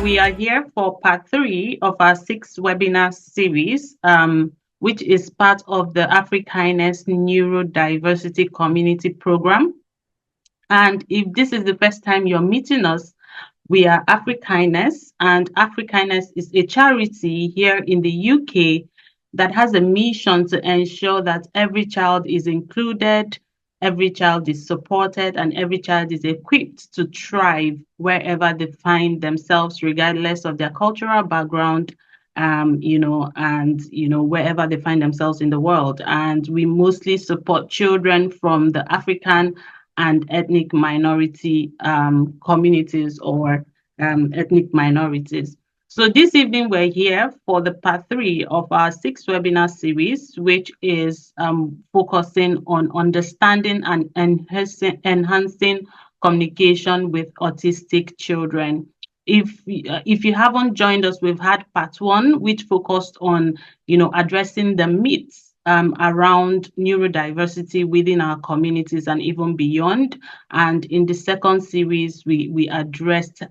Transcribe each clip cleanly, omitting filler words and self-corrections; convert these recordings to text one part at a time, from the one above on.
we are here for part three of our six webinar series, which is part of the Africanus Neurodiversity Community Program. And if this is the first time you're meeting us, we are Africanus, and Africanus is a charity here in the UK that has a mission to ensure that every child is included, every child is supported, and every child is equipped to thrive wherever they find themselves, regardless of their cultural background, wherever they find themselves in the world. And we mostly support children from the African and ethnic minority communities or ethnic minorities. So this evening we're here for the part three of our six webinar series, which is focusing on understanding and enhancing communication with autistic children. If you haven't joined us, we've had part one, which focused on addressing the myths around neurodiversity within our communities and even beyond. And in the second series, we addressed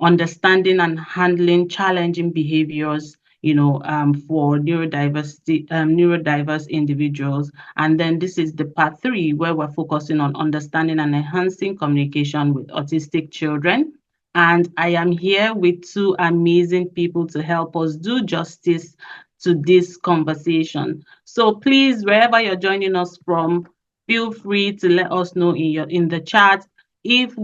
understanding and handling challenging behaviors, for neurodiverse individuals. And then this is the part three, where we're focusing on understanding and enhancing communication with autistic children. And I am here with two amazing people to help us do justice to this conversation. So please, wherever you're joining us from, feel free to let us know in the chat. If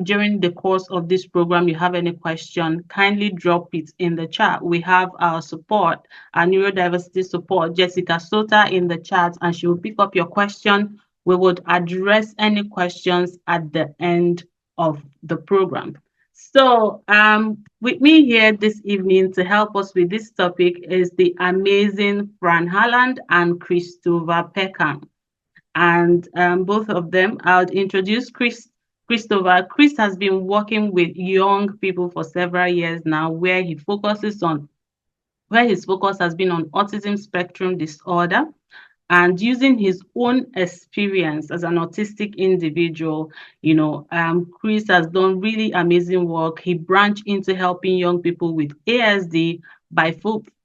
during the course of this program you have any question, kindly drop it in the chat. We have our support, our neurodiversity support, Jessica Sota, in the chat, and she will pick up your question. We would address any questions at the end of the program. So with me here this evening to help us with this topic is the amazing Fran Harland and Christopher Peckham. And both of them, I'll introduce Christopher. Chris has been working with young people for several years now, where his focus has been on autism spectrum disorder. And using his own experience as an autistic individual, Chris has done really amazing work. He branched into helping young people with ASD by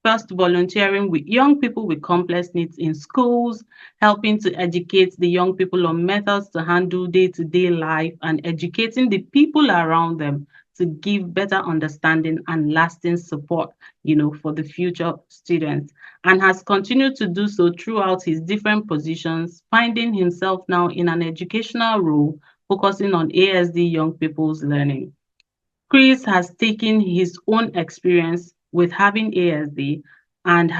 first volunteering with young people with complex needs in schools, helping to educate the young people on methods to handle day-to-day life, and educating the people around them to give better understanding and lasting support, for the future students, and has continued to do so throughout his different positions, finding himself now in an educational role, focusing on ASD young people's learning. Chris has taken his own experience with having ASD and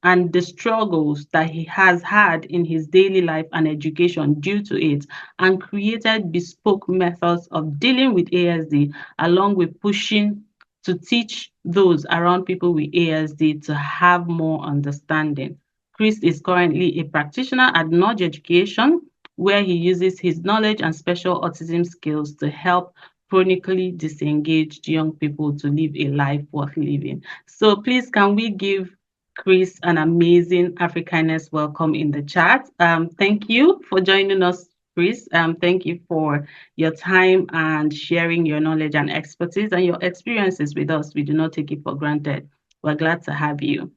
and the struggles that he has had in his daily life and education due to it, and created bespoke methods of dealing with ASD, along with pushing to teach those around people with ASD to have more understanding. Chris is currently a practitioner at Nudge Education, where he uses his knowledge and special autism skills to help chronically disengaged young people to live a life worth living. So please, can we give Chris an amazing Africanus welcome in the chat? Thank you for joining us, Chris. Thank you for your time and sharing your knowledge and expertise and your experiences with us. We do not take it for granted. We're glad to have you.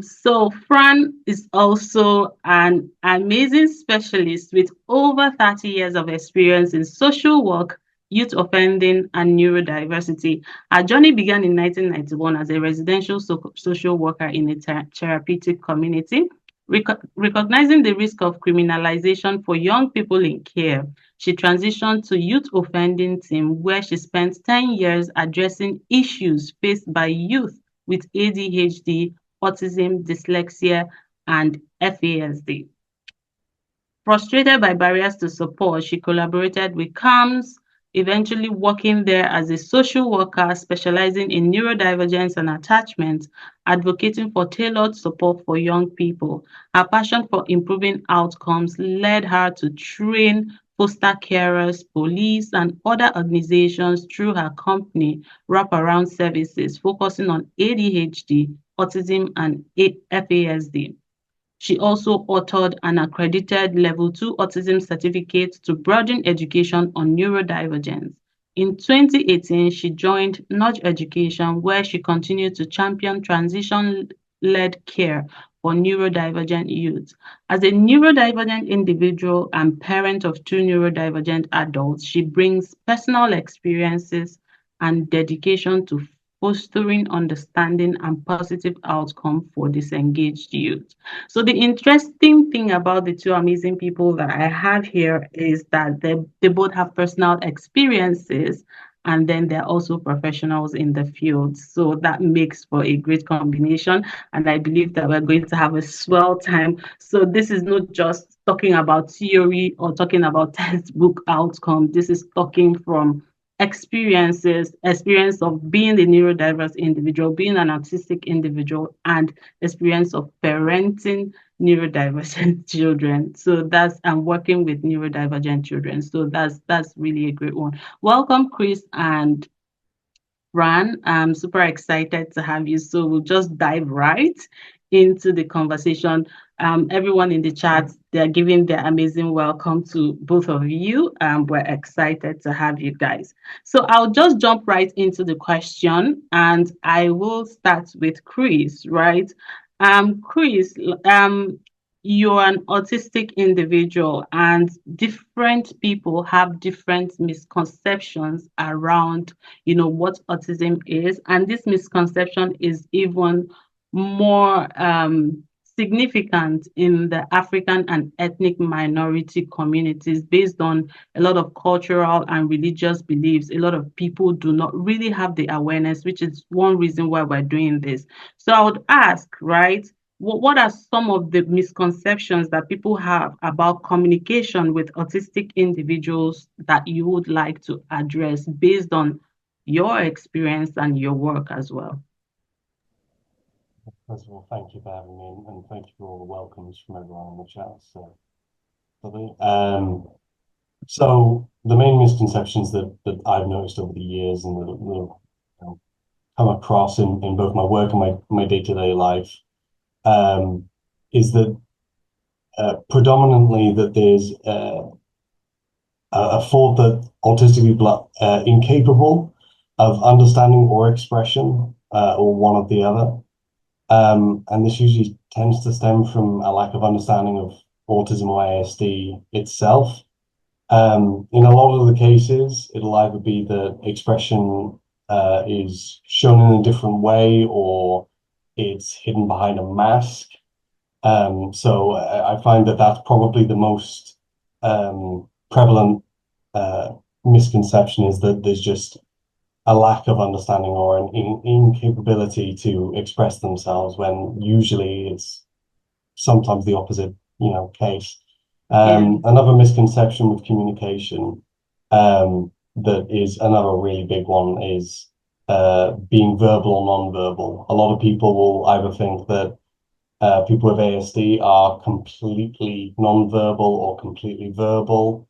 So Fran is also an amazing specialist with over 30 years of experience in social work, youth offending, and neurodiversity. Her journey began in 1991 as a residential social worker in a therapeutic community. Recognizing the risk of criminalization for young people in care, she transitioned to youth offending team, where she spent 10 years addressing issues faced by youth with ADHD, autism, dyslexia, and FASD. Frustrated by barriers to support, she collaborated with CAMS, eventually working there as a social worker specializing in neurodivergence and attachment, advocating for tailored support for young people. Her passion for improving outcomes led her to train foster carers, police, and other organizations through her company, Wraparound Services, focusing on ADHD, autism, and FASD. She also authored an accredited Level 2 autism certificate to broaden education on neurodivergence. In 2018, she joined Nudge Education, where she continued to champion transition-led care for neurodivergent youth. As a neurodivergent individual and parent of two neurodivergent adults, she brings personal experiences and dedication to fostering understanding and positive outcome for disengaged youth. So the interesting thing about the two amazing people that I have here is that they both have personal experiences and then they're also professionals in the field. So that makes for a great combination. And I believe that we're going to have a swell time. So this is not just talking about theory or talking about textbook outcome. This is talking from experience of being a neurodiverse individual, being an autistic individual, and experience of parenting neurodivergent children. So that's I'm working with neurodivergent children. So that's really a great one. Welcome, Chris and Fran. I'm super excited to have you. So we'll just dive right into the conversation. Everyone in the chat, they're giving their amazing welcome to both of you. We're excited to have you guys. So I'll just jump right into the question and I will start with Chris, right? Chris, you're an autistic individual and different people have different misconceptions around what autism is, and this misconception is even more significant in the African and ethnic minority communities based on a lot of cultural and religious beliefs. A lot of people do not really have the awareness, which is one reason why we're doing this. So I would ask, right, what are some of the misconceptions that people have about communication with autistic individuals that you would like to address based on your experience and your work as well? First of all, thank you for having me, and thank you for all the welcomes from everyone in the chat. So, lovely. So the main misconceptions that I've noticed over the years and that come across in both my work and my day-to-day life is that predominantly that there's a thought that autistic people are incapable of understanding or expression, or one or the other. And this usually tends to stem from a lack of understanding of autism or ASD itself. In a lot of the cases, it'll either be that expression is shown in a different way or it's hidden behind a mask. So I find that that's probably the most prevalent misconception, is that there's just a lack of understanding or an incapability to express themselves, when usually it's sometimes the opposite, case. Yeah, Another misconception with communication, that is another really big one, is being verbal or non-verbal. A lot of people will either think that people with ASD are completely non-verbal or completely verbal.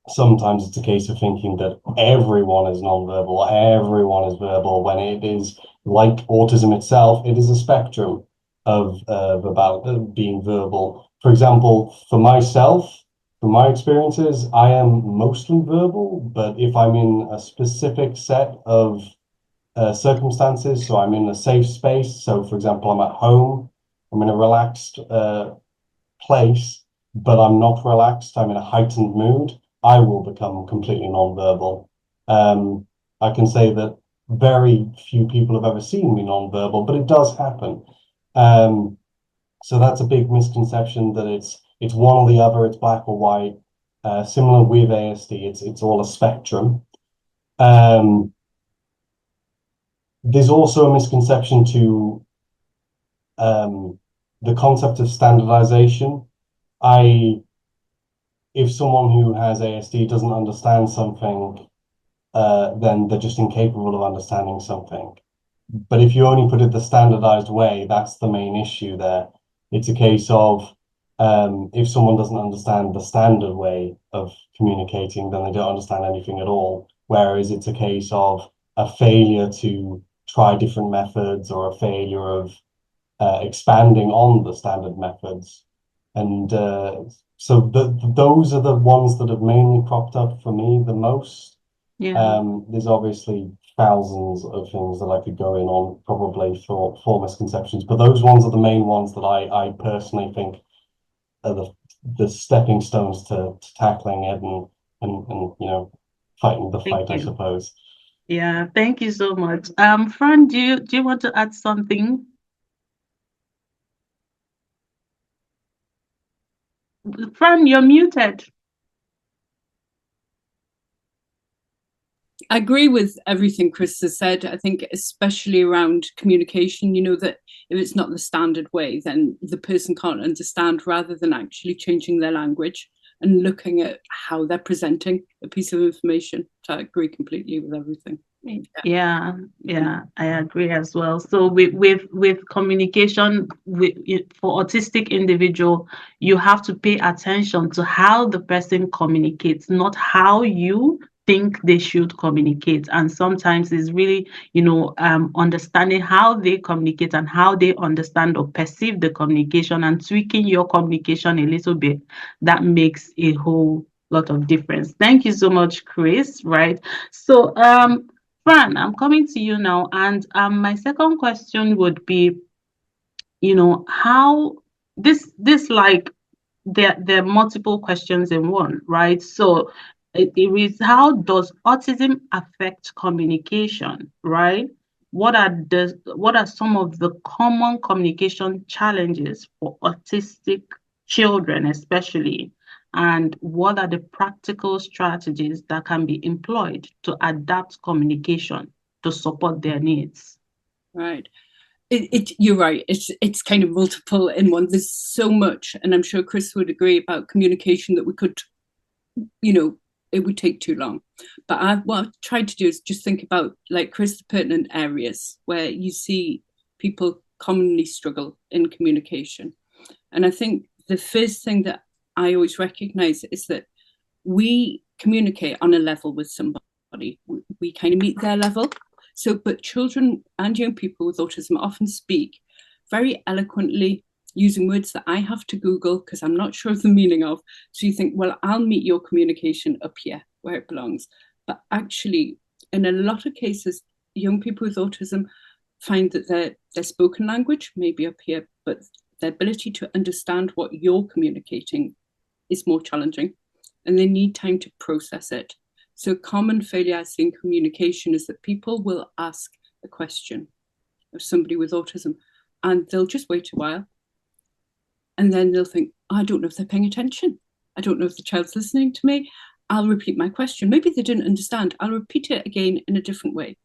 Sometimes it's a case of thinking that everyone is non-verbal, everyone is verbal, when it is, like autism itself, it is a spectrum of about being verbal. For example, for myself, from my experiences, I am mostly verbal, but if I'm in a specific set of circumstances, so I'm in a safe space, so for example, I'm at home, I'm in a relaxed place, but I'm not relaxed, I'm in a heightened mood, I will become completely non-verbal. I can say that very few people have ever seen me non-verbal, but it does happen. So that's a big misconception, that it's one or the other, it's black or white. Similar with ASD, it's all a spectrum. There's also a misconception to the concept of standardization. If someone who has ASD doesn't understand something, then they're just incapable of understanding something. But if you only put it the standardized way, that's the main issue there. It's a case of if someone doesn't understand the standard way of communicating, then they don't understand anything at all. Whereas it's a case of a failure to try different methods, or a failure of expanding on the standard methods. And so those are the ones that have mainly cropped up for me the most. Yeah. There's obviously thousands of things that I could go in on probably for misconceptions, but those ones are the main ones that I personally think are the stepping stones to tackling it and fighting the Thank fight, I you. suppose. Yeah, thank you so much. Fran, do you want to add something? Fran, you're muted. I agree with everything Chris has said. I think especially around communication, that if it's not the standard way, then the person can't understand, rather than actually changing their language and looking at how they're presenting a piece of information. So I agree completely with everything. Yeah, I agree as well. So with communication for autistic individual, you have to pay attention to how the person communicates, not how you think they should communicate. And sometimes it's really, understanding how they communicate and how they understand or perceive the communication and tweaking your communication a little bit. That makes a whole lot of difference. Thank you so much, Chris. Right. So Fran, I'm coming to you now, and my second question would be, how this like there are multiple questions in one, right? So it is, how does autism affect communication, right? What are some of the common communication challenges for autistic children, especially? And what are the practical strategies that can be employed to adapt communication to support their needs? Right. You're right. It's kind of multiple in one. There's so much, and I'm sure Chris would agree, about communication that we could, it would take too long. But what I've tried to do is just think about, like Chris, the pertinent areas where you see people commonly struggle in communication. And I think the first thing that I always recognize is that we communicate on a level with somebody. We kind of meet their level. So, but children and young people with autism often speak very eloquently, using words that I have to Google because I'm not sure of the meaning of. So you think, well, I'll meet your communication up here where it belongs. But actually, in a lot of cases, young people with autism find that their spoken language may be up here, but their ability to understand what you're communicating is more challenging, and they need time to process it. So a common failure I see in communication is that people will ask a question of somebody with autism and they'll just wait a while, and then they'll think, oh, I don't know if they're paying attention. I don't know if the child's listening to me. I'll repeat my question. Maybe they didn't understand. I'll repeat it again in a different way.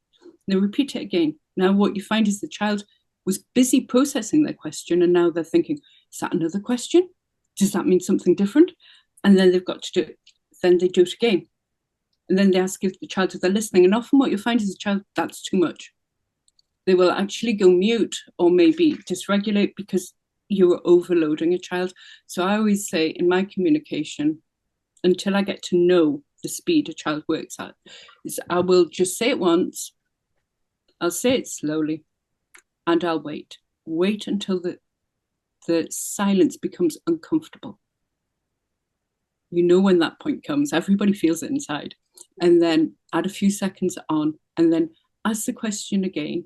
They'll repeat it again. Now what you find is the child was busy processing their question, and now they're thinking, is that another question? Does that mean something different? And then they've got to do it. Then they do it again. And then they ask if the child, if they're listening. And often what you find is the child, that's too much. They will actually go mute or maybe dysregulate because you're overloading a child. So I always say in my communication, until I get to know the speed a child works at, is I will just say it once, I'll say it slowly, and I'll wait. Wait until the silence becomes uncomfortable. You know when that point comes, everybody feels it inside. And then add a few seconds on, and then ask the question again.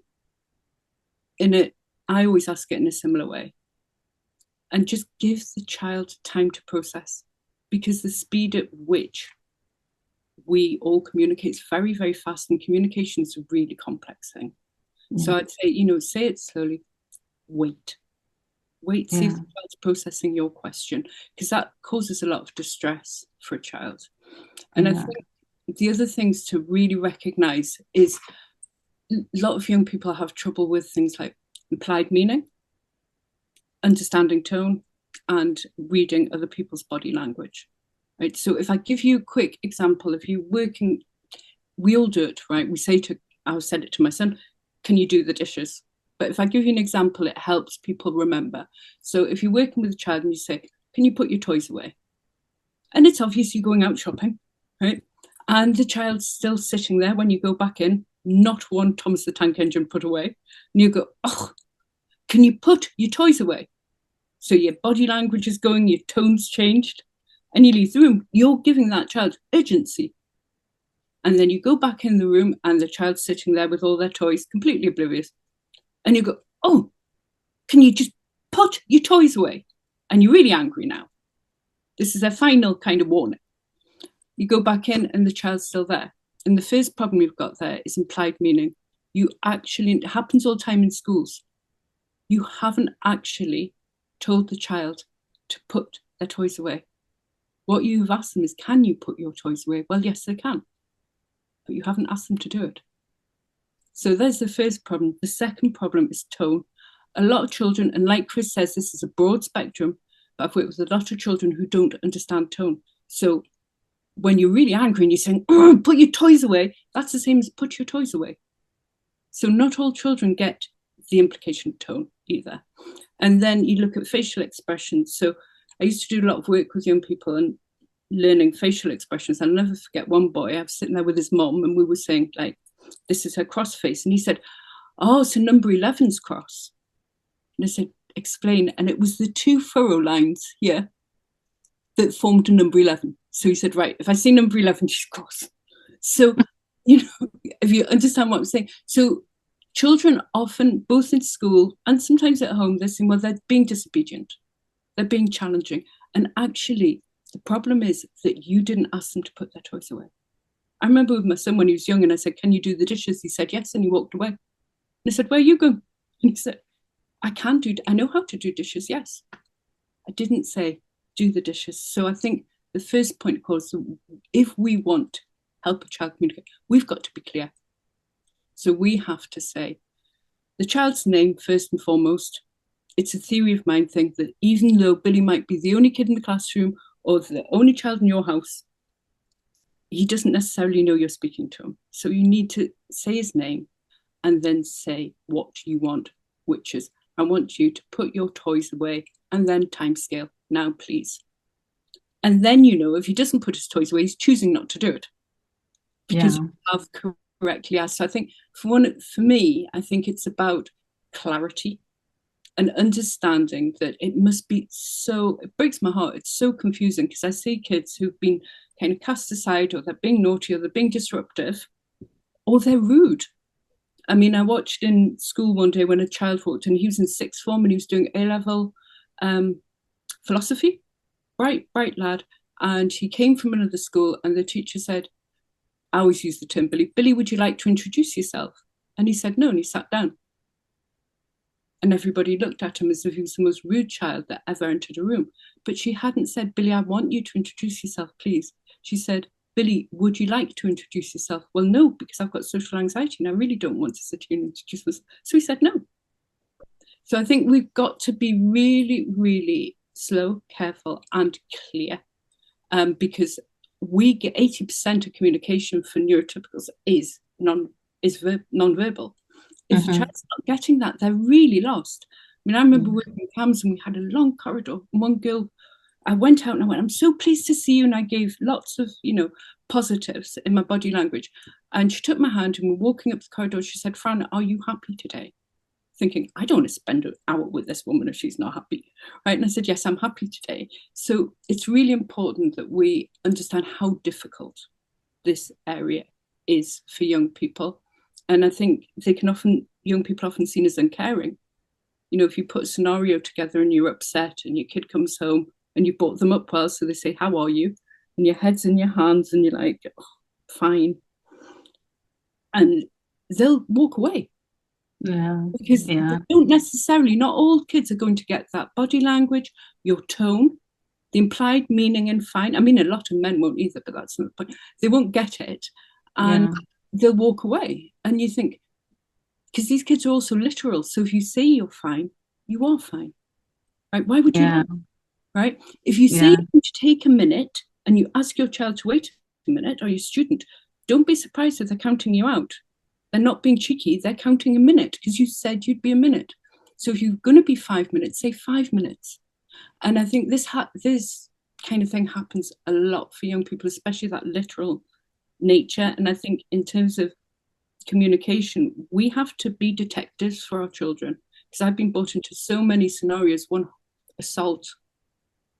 I always ask it in a similar way. And just give the child time to process, because the speed at which we all communicate is very, very fast, and communication is a really complex thing. So I'd say, say it slowly, wait. Wait, see if the child's processing your question, because that causes a lot of distress for a child. And I think the other things to really recognize is a lot of young people have trouble with things like implied meaning, understanding tone, and reading other people's body language. Right. So if I give you a quick example, if you're working, we all do it, right? I said it to my son, can you do the dishes? But if I give you an example, it helps people remember. So if you're working with a child and you say, can you put your toys away? And it's obvious you're going out shopping, right? And the child's still sitting there when you go back in, not one Thomas the Tank Engine put away. And you go, oh, can you put your toys away? So your body language is going, your tone's changed, and you leave the room. You're giving that child urgency. And then you go back in the room and the child's sitting there with all their toys, completely oblivious. And you go, oh, can you just put your toys away? And you're really angry now. This is a final kind of warning. You go back in and the child's still there. And the first problem you've got there is implied meaning. You actually, it happens all the time in schools. You haven't actually told the child to put their toys away. What you've asked them is, can you put your toys away? Well, yes, they can. But you haven't asked them to do it. So there's the first problem. The second problem is tone. A lot of children, and like Chris says, this is a broad spectrum, but I've worked with a lot of children who don't understand tone. So when you're really angry and you're saying, oh, put your toys away, that's the same as put your toys away. So not all children get the implication of tone either. And then you look at facial expressions. So I used to do a lot of work with young people and learning facial expressions. I'll never forget one boy, I was sitting there with his mom and we were saying, like, this is her cross face. And he said, oh, it's a number 11's cross. And I said, explain. And it was the two furrow lines here that formed a number 11. So he said, right, if I see number 11, she's cross. So, you know, if you understand what I'm saying. So children often, both in school and sometimes at home, they're saying, well, they're being disobedient. They're being challenging. And actually, the problem is that you didn't ask them to put their toys away. I remember with my son when he was young and I said, can you do the dishes? He said, yes. And he walked away. And I said, where are you going? And he said, I know how to do dishes, yes. I didn't say, do the dishes. So I think the first point, of course, if we want to help a child communicate, we've got to be clear. So we have to say the child's name first and foremost. It's a theory of mind thing that even though Billy might be the only kid in the classroom or the only child in your house, he doesn't necessarily know you're speaking to him. So you need to say his name and then say what you want, which is, I want you to put your toys away, and then timescale. Now, please. And then, you know, if he doesn't put his toys away, he's choosing not to do it because you have correctly asked. So I think for me, I think it's about clarity and understanding that it must be so, it breaks my heart. It's so confusing because I see kids who've been kind of cast aside, or they're being naughty, or they're being disruptive, or they're rude. I mean, I watched in school one day when a child walked in, he was in sixth form and he was doing A-level philosophy, bright lad. And he came from another school and the teacher said, I always use the term Billy, Billy, would you like to introduce yourself? And he said no, and he sat down. And everybody looked at him as if he was the most rude child that ever entered a room. But she hadn't said, Billy, I want you to introduce yourself, please. She said, Billy, would you like to introduce yourself? Well, no, because I've got social anxiety and I really don't want to sit here and introduce myself. So he said no. So I think we've got to be really, really slow, careful, and clear, because we get 80% of communication for neurotypicals is non-verbal. If the child's not getting that, they're really lost. I mean, I remember working in CAMS and we had a long corridor. And one girl, I went out and I went, I'm so pleased to see you. And I gave lots of, you know, positives in my body language. And she took my hand and we're walking up the corridor. She said, Fran, are you happy today? Thinking, I don't want to spend an hour with this woman if she's not happy. Right. And I said, yes, I'm happy today. So it's really important that we understand how difficult this area is for young people. And I think young people often seen as uncaring. You know, if you put a scenario together and you're upset and your kid comes home and you brought them up well, so they say, how are you? And your head's in your hands and you're like, oh, fine. And they'll walk away. Yeah. Because they don't necessarily, not all kids are going to get that body language, your tone, the implied meaning in fine. I mean, a lot of men won't either, but that's not the point. They won't get it. And they'll walk away. And you think, because these kids are also literal. So if you say you're fine, you are fine. Right? Why would you lie? Right? If you say you need to take a minute and you ask your child to wait a minute, or your student, don't be surprised if they're counting you out. They're not being cheeky. They're counting a minute because you said you'd be a minute. So if you're going to be 5 minutes, say 5 minutes. And I think this kind of thing happens a lot for young people, especially that literal nature. And I think in terms of communication, we have to be detectives for our children, because I've been brought into so many scenarios. One assault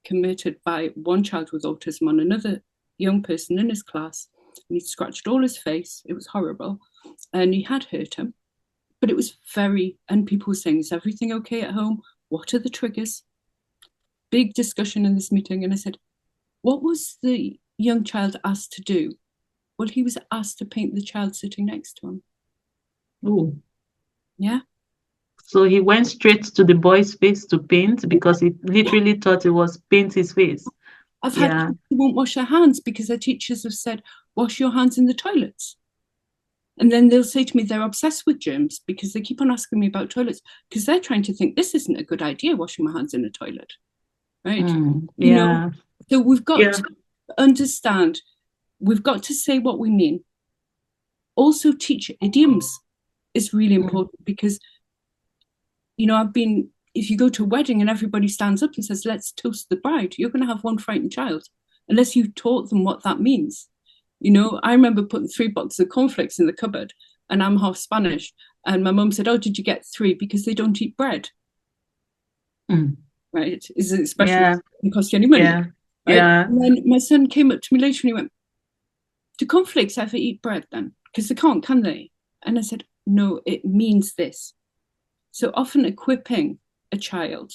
committed by one child with autism on another young person in his class. And he'd scratched all his face. It was horrible. And he had hurt him. But it was and people were saying, is everything okay at home? What are the triggers? Big discussion in this meeting. And I said, what was the young child asked to do? Well, he was asked to paint the child sitting next to him. Oh. Yeah. So he went straight to the boy's face to paint because he literally thought it was paint his face. I've had people who won't wash their hands because their teachers have said, wash your hands in the toilets. And then they'll say to me they're obsessed with germs because they keep on asking me about toilets because they're trying to think this isn't a good idea, washing my hands in a toilet. Right? You know, so we've got to understand, we've got to say what we mean. Also teach idioms is really important because, you know, if you go to a wedding and everybody stands up and says, let's toast the bride, you're going to have one frightened child unless you taught them what that means. You know, I remember putting 3 boxes of cornflakes in the cupboard and I'm half Spanish. And my mum said, oh, did you get 3? Because they don't eat bread. Right? Is it especially doesn't cost you any money. Right? And then my son came up to me later and he went, do cornflakes ever eat bread then? Because they can't, can they? And I said, no, it means this. So often equipping a child,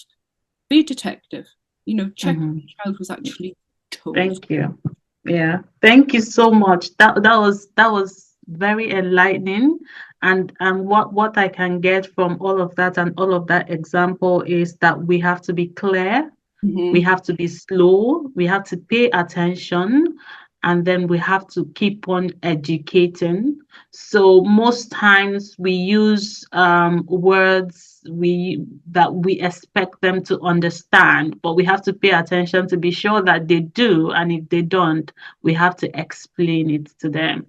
be a detective, you know, check what the child was actually told. Thank you. Yeah, thank you so much. That was very enlightening. And what I can get from all of that and all of that example is that we have to be clear, we have to be slow, we have to pay attention, and then we have to keep on educating. So most times we use words that we expect them to understand, but we have to pay attention to be sure that they do. And if they don't, we have to explain it to them.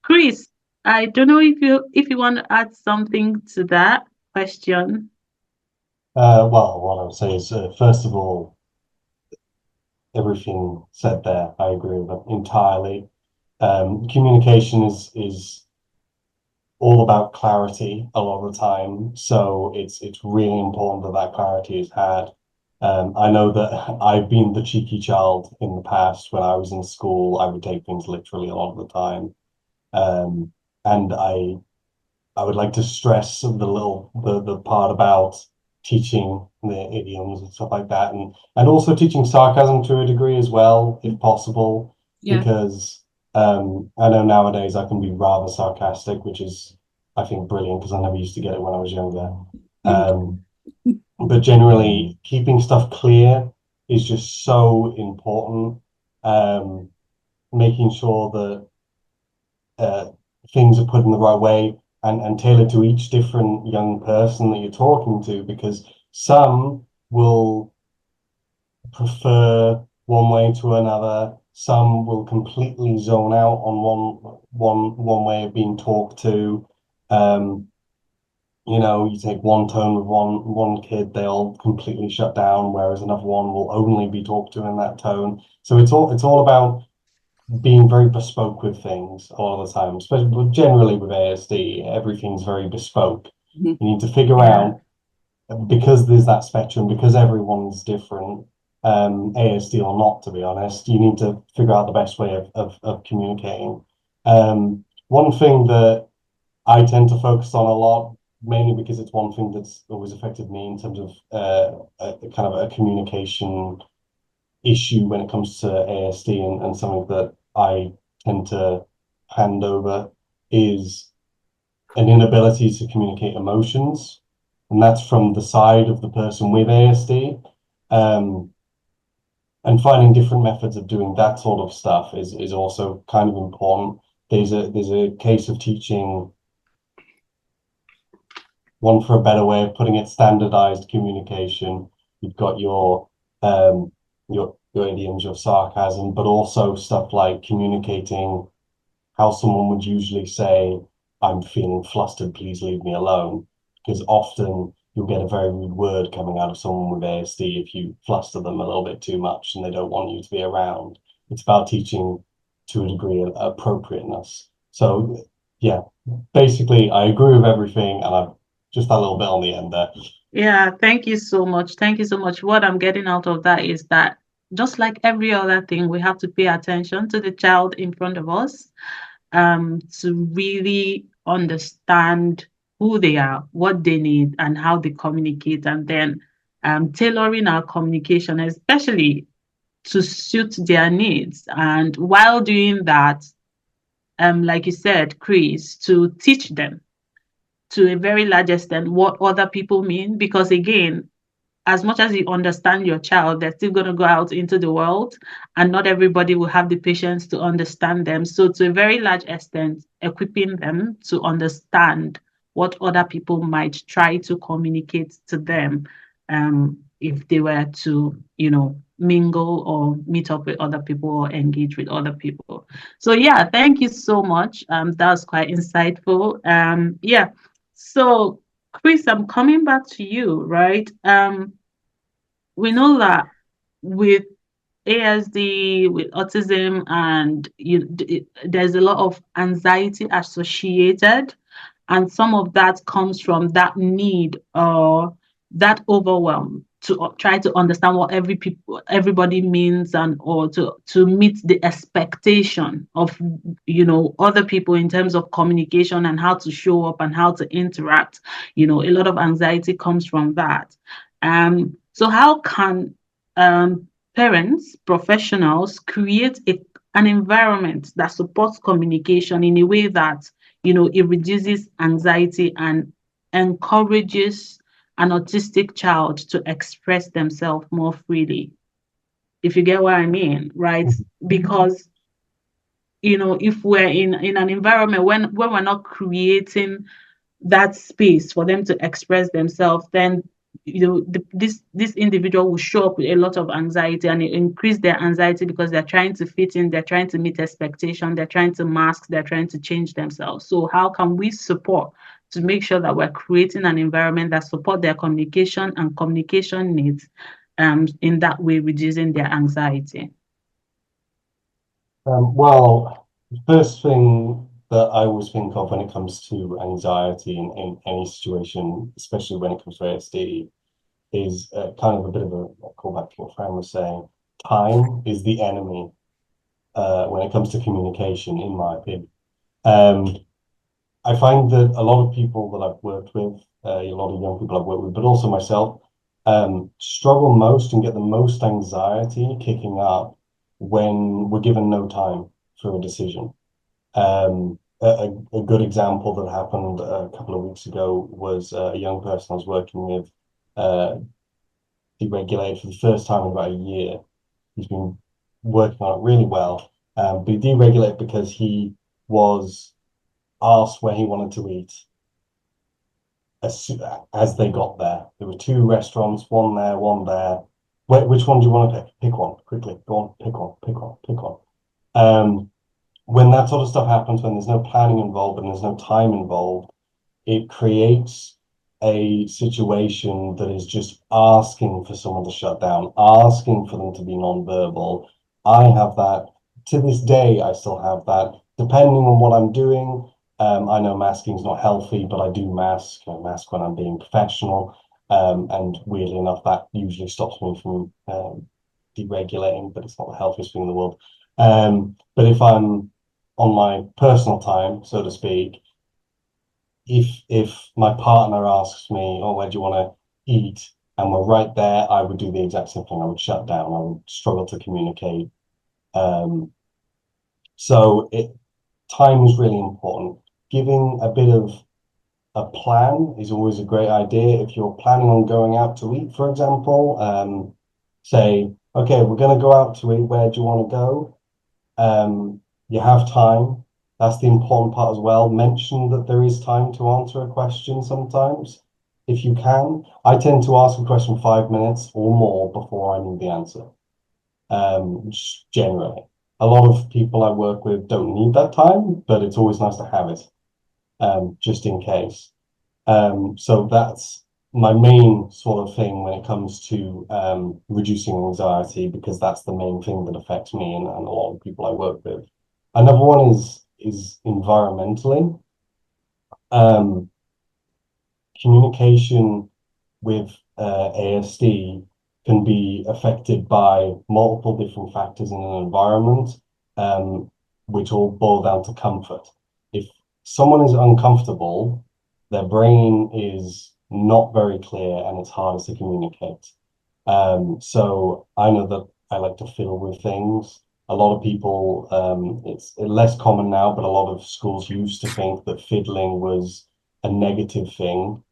Chris, I don't know if you want to add something to that question. Well, what I would say is, first of all, everything said there, I agree with it entirely. Communication is all about clarity a lot of the time, so it's really important that that clarity is had. I know that I've been the cheeky child in the past. When I was in school, I would take things literally a lot of the time, and I would like to stress the part about teaching the idioms and stuff like that, and also teaching sarcasm to a degree as well, if possible, because I know nowadays I can be rather sarcastic, which is, I think, brilliant because I never used to get it when I was younger. But generally, keeping stuff clear is just so important. Making sure that things are put in the right way and tailored to each different young person that you're talking to, because some will prefer one way to another. Some will completely zone out on one way of being talked to. You know, you take one tone with one kid, they'll completely shut down, whereas another one will only be talked to in that tone. So it's all about being very bespoke with things a lot of the time, especially generally with ASD, everything's very bespoke. You need to figure out, because there's that spectrum, because everyone's different, ASD or not, to be honest, you need to figure out the best way of communicating. One thing that I tend to focus on a lot, mainly because it's one thing that's always affected me in terms of a kind of a communication issue when it comes to ASD, and something that I tend to hand over, is an inability to communicate emotions. And that's from the side of the person with ASD. And finding different methods of doing that sort of stuff is also kind of important. There's a case of teaching, one for a better way of putting it, standardized communication. You've got your idioms, your sarcasm, but also stuff like communicating how someone would usually say, I'm feeling flustered, please leave me alone. Because often you'll get a very rude word coming out of someone with ASD if you fluster them a little bit too much and they don't want you to be around. It's about teaching, to a degree, appropriateness. So yeah, basically I agree with everything, and just that little bit on the end there. Yeah, thank you so much. Thank you so much. What I'm getting out of that is that just like every other thing, we have to pay attention to the child in front of us, to really understand who they are, what they need, and how they communicate, and then tailoring our communication, especially to suit their needs. And while doing that, like you said, Chris, to teach them to a very large extent what other people mean, because again, as much as you understand your child, they're still going to go out into the world, and not everybody will have the patience to understand them. So, to a very large extent, equipping them to understand what other people might try to communicate to them, if they were to, mingle or meet up with other people or engage with other people. So, yeah, thank you so much. That was quite insightful. Yeah. So, Chris, I'm coming back to you, right? We know that with ASD, with autism, and there's a lot of anxiety associated, and some of that comes from that need or that overwhelm to try to understand what everybody means, and or to meet the expectation of other people in terms of communication and how to show up and how to interact. A lot of anxiety comes from that. So how can parents, professionals create an environment that supports communication in a way that it reduces anxiety and encourages an autistic child to express themselves more freely, if you get what I mean, right? Because if we're in an environment when we're not creating that space for them to express themselves, then this individual will show up with a lot of anxiety, and it increase their anxiety because they're trying to fit in, they're trying to meet expectation, they're trying to mask, they're trying to change themselves. So how can we support to make sure that we're creating an environment that support their communication and communication needs, in that way reducing their anxiety? Well, the first thing that I always think of when it comes to anxiety in any situation, especially when it comes to ASD, is kind of a bit of a callback to what Fran was saying. Time is the enemy when it comes to communication, in my opinion. Um, I find that a lot of people that I've worked with, a lot of young people I've worked with, but also myself, struggle most and get the most anxiety kicking up when we're given no time for a decision. A good example that happened a couple of weeks ago was a young person I was working with, deregulated for the first time in about a year. He's been working on it really well, but he deregulated because he was asked where he wanted to eat as they got there. There were two restaurants, one there, one there. Which one do you want to pick? Pick one quickly. Go on, pick one, pick one, pick one. When that sort of stuff happens, when there's no planning involved and there's no time involved, it creates a situation that is just asking for someone to shut down, asking for them to be non-verbal. I have that to this day. I still have that, depending on what I'm doing. I know masking is not healthy, but I do mask. I mask when I'm being professional, and weirdly enough, that usually stops me from deregulating. But it's not the healthiest thing in the world. But if I'm on my personal time, so to speak, if my partner asks me, "Oh, where do you want to eat?" and we're right there, I would do the exact same thing. I would shut down. I would struggle to communicate. Um, so time is really important. Giving a bit of a plan is always a great idea. If you're planning on going out to eat, for example, say, okay, we're going to go out to eat. Where do you want to go? You have time. That's the important part as well. Mention that there is time to answer a question sometimes, if you can. I tend to ask a question 5 minutes or more before I need the answer. Generally. A lot of people I work with don't need that time, but it's always nice to have it, just in case. So that's my main sort of thing when it comes to reducing anxiety, because that's the main thing that affects me and a lot of people I work with. Another one is environmentally. communication with ASD can be affected by multiple different factors in an environment, which all boil down to comfort. If someone is uncomfortable, their brain is not very clear and it's harder to communicate. So I know that I like to fiddle with things. A lot of people, it's less common now, but a lot of schools used to think that fiddling was a negative thing,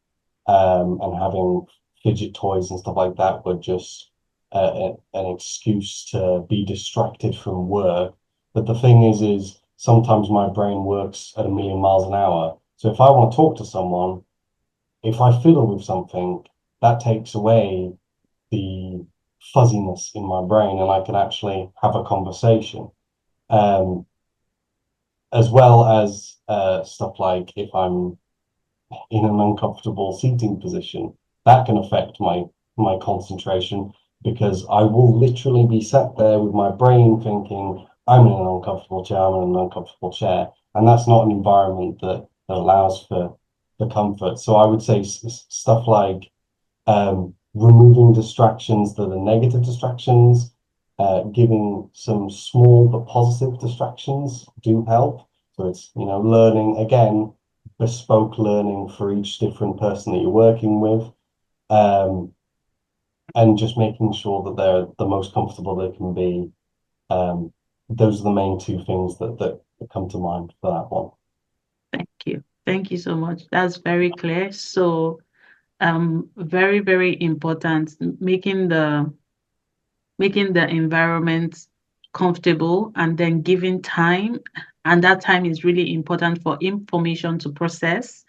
and having fidget toys and stuff like that were just an excuse to be distracted from work. But the thing is sometimes my brain works at a million miles an hour. So if I want to talk to someone, if I fiddle with something, that takes away the fuzziness in my brain and I can actually have a conversation. Um, as well as stuff like if I'm in an uncomfortable seating position, that can affect my concentration because I will literally be sat there with my brain thinking, I'm in an uncomfortable chair, I'm in an uncomfortable chair. And that's not an environment that allows for comfort. So I would say stuff like removing distractions that are negative distractions, giving some small but positive distractions do help. So it's, learning again, bespoke learning for each different person that you're working with, um, and just making sure that they're the most comfortable they can be. Um, those are the main two things that come to mind for that one. Thank you. Thank you so much. That's very clear. So, very, very important, making the environment comfortable and then giving time. And that time is really important for information to process.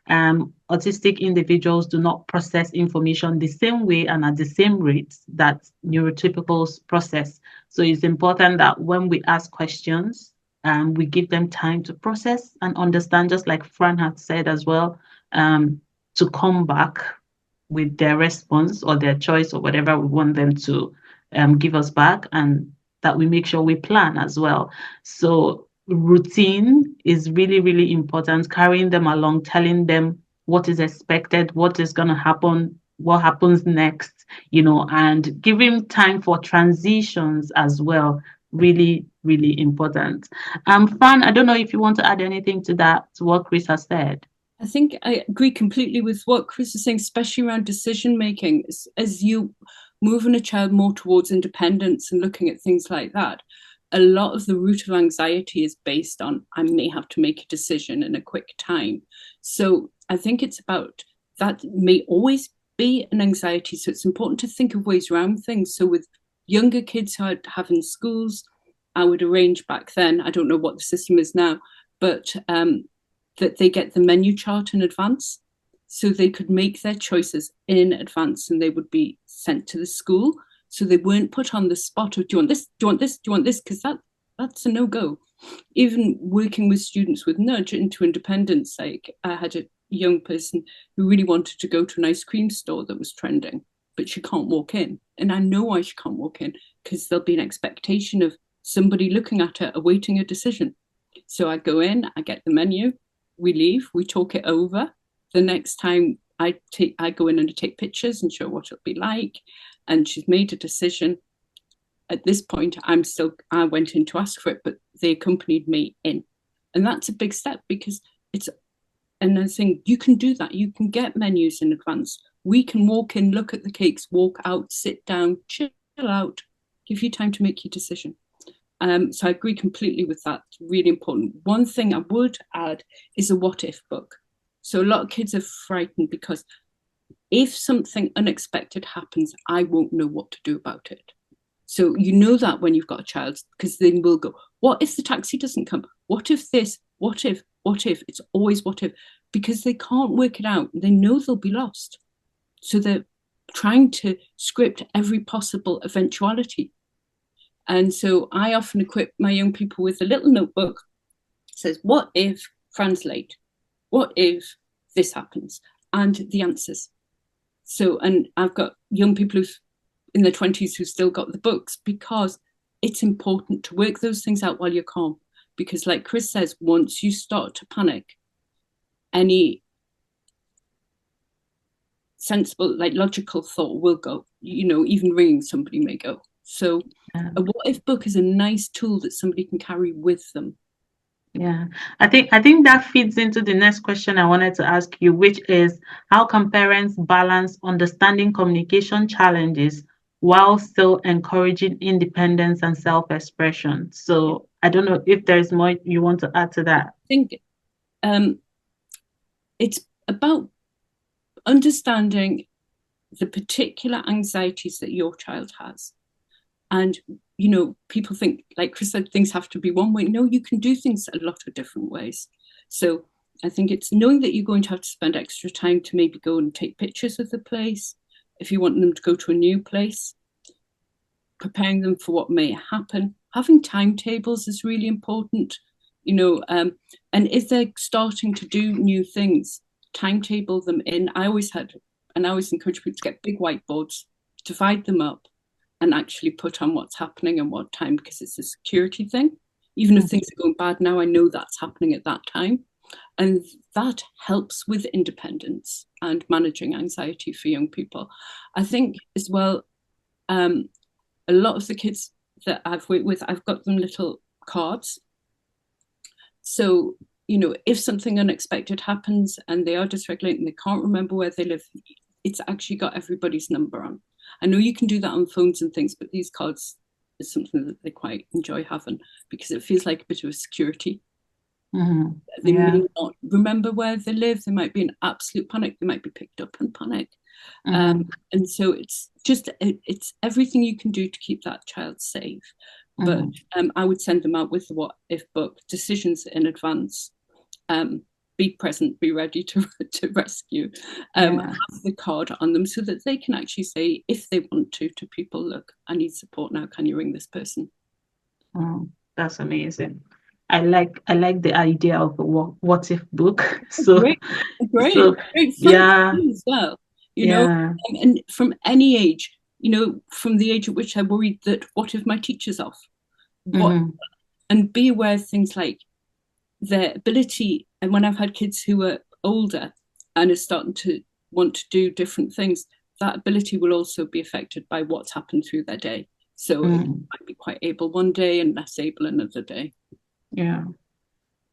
Autistic individuals do not process information the same way and at the same rate that neurotypicals process. So it's important that when we ask questions, we give them time to process and understand, just like Fran had said as well, to come back with their response or their choice or whatever we want them to give us back, and that we make sure we plan as well. So routine is really, really important, carrying them along, telling them what is expected, what is going to happen, what happens next, and giving time for transitions as well. Really, really important. Fran, I don't know if you want to add anything to that, to what Chris has said. I think I agree completely with what Chris is saying, especially around decision making. As you moving a child more towards independence and looking at things like that, a lot of the root of anxiety is based on I may have to make a decision in a quick time. So I think it's about that may always be an anxiety. So it's important to think of ways around things. So with younger kids who I'd have in schools, I would arrange back then, I don't know what the system is now, but that they get the menu chart in advance so they could make their choices in advance and they would be sent to the school. So they weren't put on the spot of, do you want this? Do you want this? Do you want this? Because that's a no-go. Even working with students with nudge into independence, like I had a young person who really wanted to go to an ice cream store that was trending, but she can't walk in. And I know why she can't walk in, because there'll be an expectation of somebody looking at her, awaiting a decision. So I go in, I get the menu, we leave, we talk it over. The next time I go in and I take pictures and show what it'll be like. And she's made a decision. At this point, I went in to ask for it, but they accompanied me in. And that's a big step because and I think you can do that. You can get menus in advance. We can walk in, look at the cakes, walk out, sit down, chill out, give you time to make your decision. So I agree completely with that. Really important. One thing I would add is a what if book. So a lot of kids are frightened because if something unexpected happens, I won't know what to do about it. So you know that when you've got a child, because then we'll go, what if the taxi doesn't come? What if this? What if? What if? It's always what if, because they can't work it out. They know they'll be lost. So they're trying to script every possible eventuality. And so I often equip my young people with a little notebook that says, what if Fran's late? What if this happens? And the answers. So, and I've got young people who've in their 20s who've still got the books because it's important to work those things out while you're calm. Because like Chris says, once you start to panic, any sensible, like logical thought will go. Even ringing somebody may go. So Yeah. a what if book is a nice tool that somebody can carry with them. Yeah, I think that feeds into the next question I wanted to ask you, which is how can parents balance understanding communication challenges while still encouraging independence and self-expression? So I don't know if there's more you want to add to that. I think it's about understanding the particular anxieties that your child has. And, people think, like Chris said, things have to be one way. No, you can do things a lot of different ways. So I think it's knowing that you're going to have to spend extra time to maybe go and take pictures of the place. If you want them to go to a new place, preparing them for what may happen. Having timetables is really important, and if they're starting to do new things, timetable them in. I always encourage people to get big whiteboards, divide them up, and actually put on what's happening and what time, because it's a security thing. Even if things are going bad now, I know that's happening at that time. And that helps with independence and managing anxiety for young people. I think as well, a lot of the kids that I've worked with, I've got them little cards. So, if something unexpected happens and they are dysregulated and they can't remember where they live, it's actually got everybody's number on. I know you can do that on phones and things, but these cards is something that they quite enjoy having because it feels like a bit of a security. Mm-hmm. They Yeah. may not remember where they live. They might be in absolute panic. They might be picked up in panic. And so it's everything you can do to keep that child safe. But I would send them out with the what if book, decisions in advance. Be present, be ready to rescue. Have the card on them so that they can actually say, if they want to people, look, I need support now. Can you ring this person? That's amazing. I like the idea of a what if book. So Great so fun yeah, as well. yeah. And from any age, from the age at which I worried that what if my teacher's off? And be aware of things like their ability. And when I've had kids who are older and are starting to want to do different things, that ability will also be affected by what's happened through their day. So it might be quite able one day and less able another day. Yeah.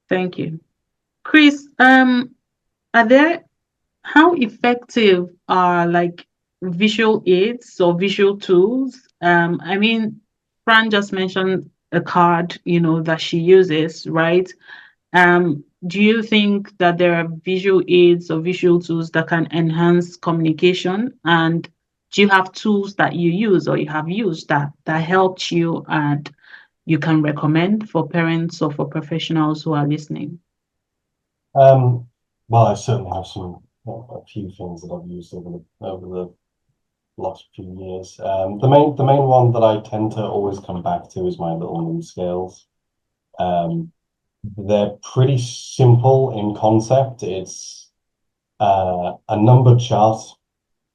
Thank you. Chris, are there how effective are like visual aids or visual tools? I mean, Fran just mentioned a card, that she uses, right? Do you think that there are visual aids or visual tools that can enhance communication? And do you have tools that you use or you have used that helped you and you can recommend for parents or for professionals who are listening? Well, I certainly have a few things that I've used over the last few years. The main one that I tend to always come back to is my little mood scales. They're pretty simple in concept. It's a numbered chart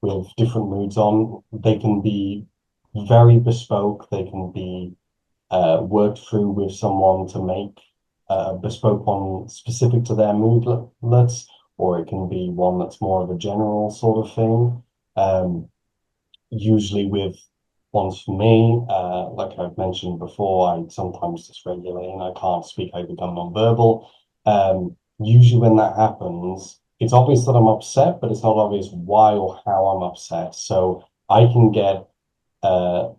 with different moods on. They can be very bespoke. They can be worked through with someone to make a bespoke one specific to their moodlets, or it can be one that's more of a general sort of thing. Usually with ones for me, like I've mentioned before, I sometimes dysregulate and I can't speak, I become nonverbal. Usually when that happens, it's obvious that I'm upset, but it's not obvious why or how I'm upset. So I can get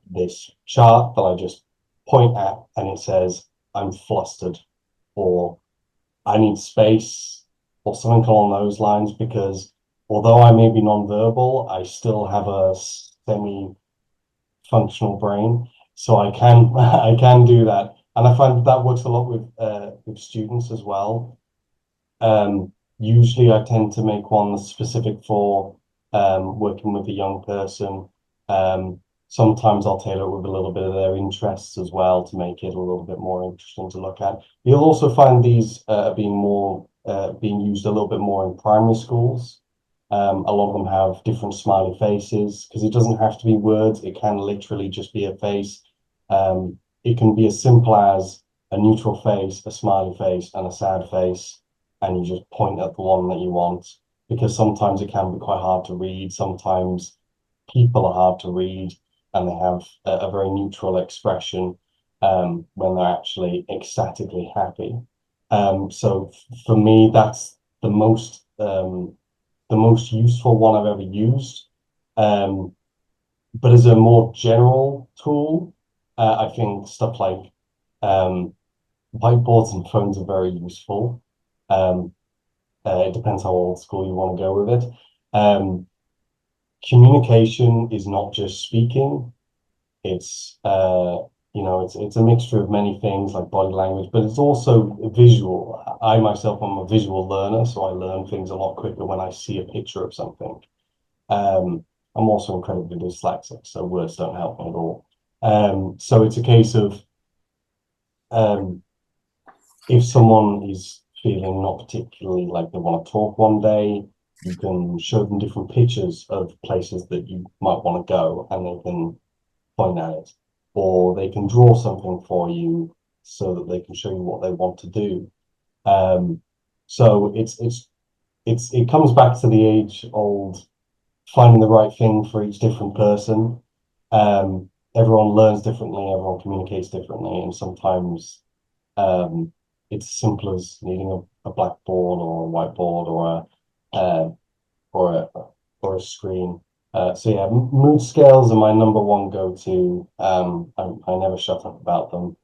this chart that I just point at and it says, I'm flustered, or I need space, or something along those lines, because although I may be nonverbal, I still have a semi-functional brain. So I can I can do that. And I find that works a lot with students as well. Usually I tend to make one specific for working with a young person. Sometimes I'll tailor it with a little bit of their interests as well to make it a little bit more interesting to look at. You'll also find these being used a little bit more in primary schools. A lot of them have different smiley faces because it doesn't have to be words. It can literally just be a face. It can be as simple as a neutral face, a smiley face, and a sad face, and you just point at the one that you want. because sometimes it can be quite hard to read. Sometimes people are hard to read and they have a very neutral expression when they're actually ecstatically happy. So for me, that's the most useful one I've ever used. But as a more general tool, I think stuff like whiteboards and phones are very useful. Um, it depends how old school you want to go with it. Communication is not just speaking. It's it's a mixture of many things like body language, but it's also visual. I myself am a visual learner, so I learn things a lot quicker when I see a picture of something. I'm also incredibly dyslexic, so words don't help me at all. So it's a case of um, if someone is feeling not particularly like they want to talk one day, you can show them different pictures of places that you might want to go, and they can point at it, or they can draw something for you so that they can show you what they want to do. Um, so it comes back to the age old finding the right thing for each different person. Everyone learns differently, everyone communicates differently, and sometimes um, it's as simple as needing a blackboard or a whiteboard uh, or a or a screen. So yeah, mood scales are my number one go-to. I never shut up about them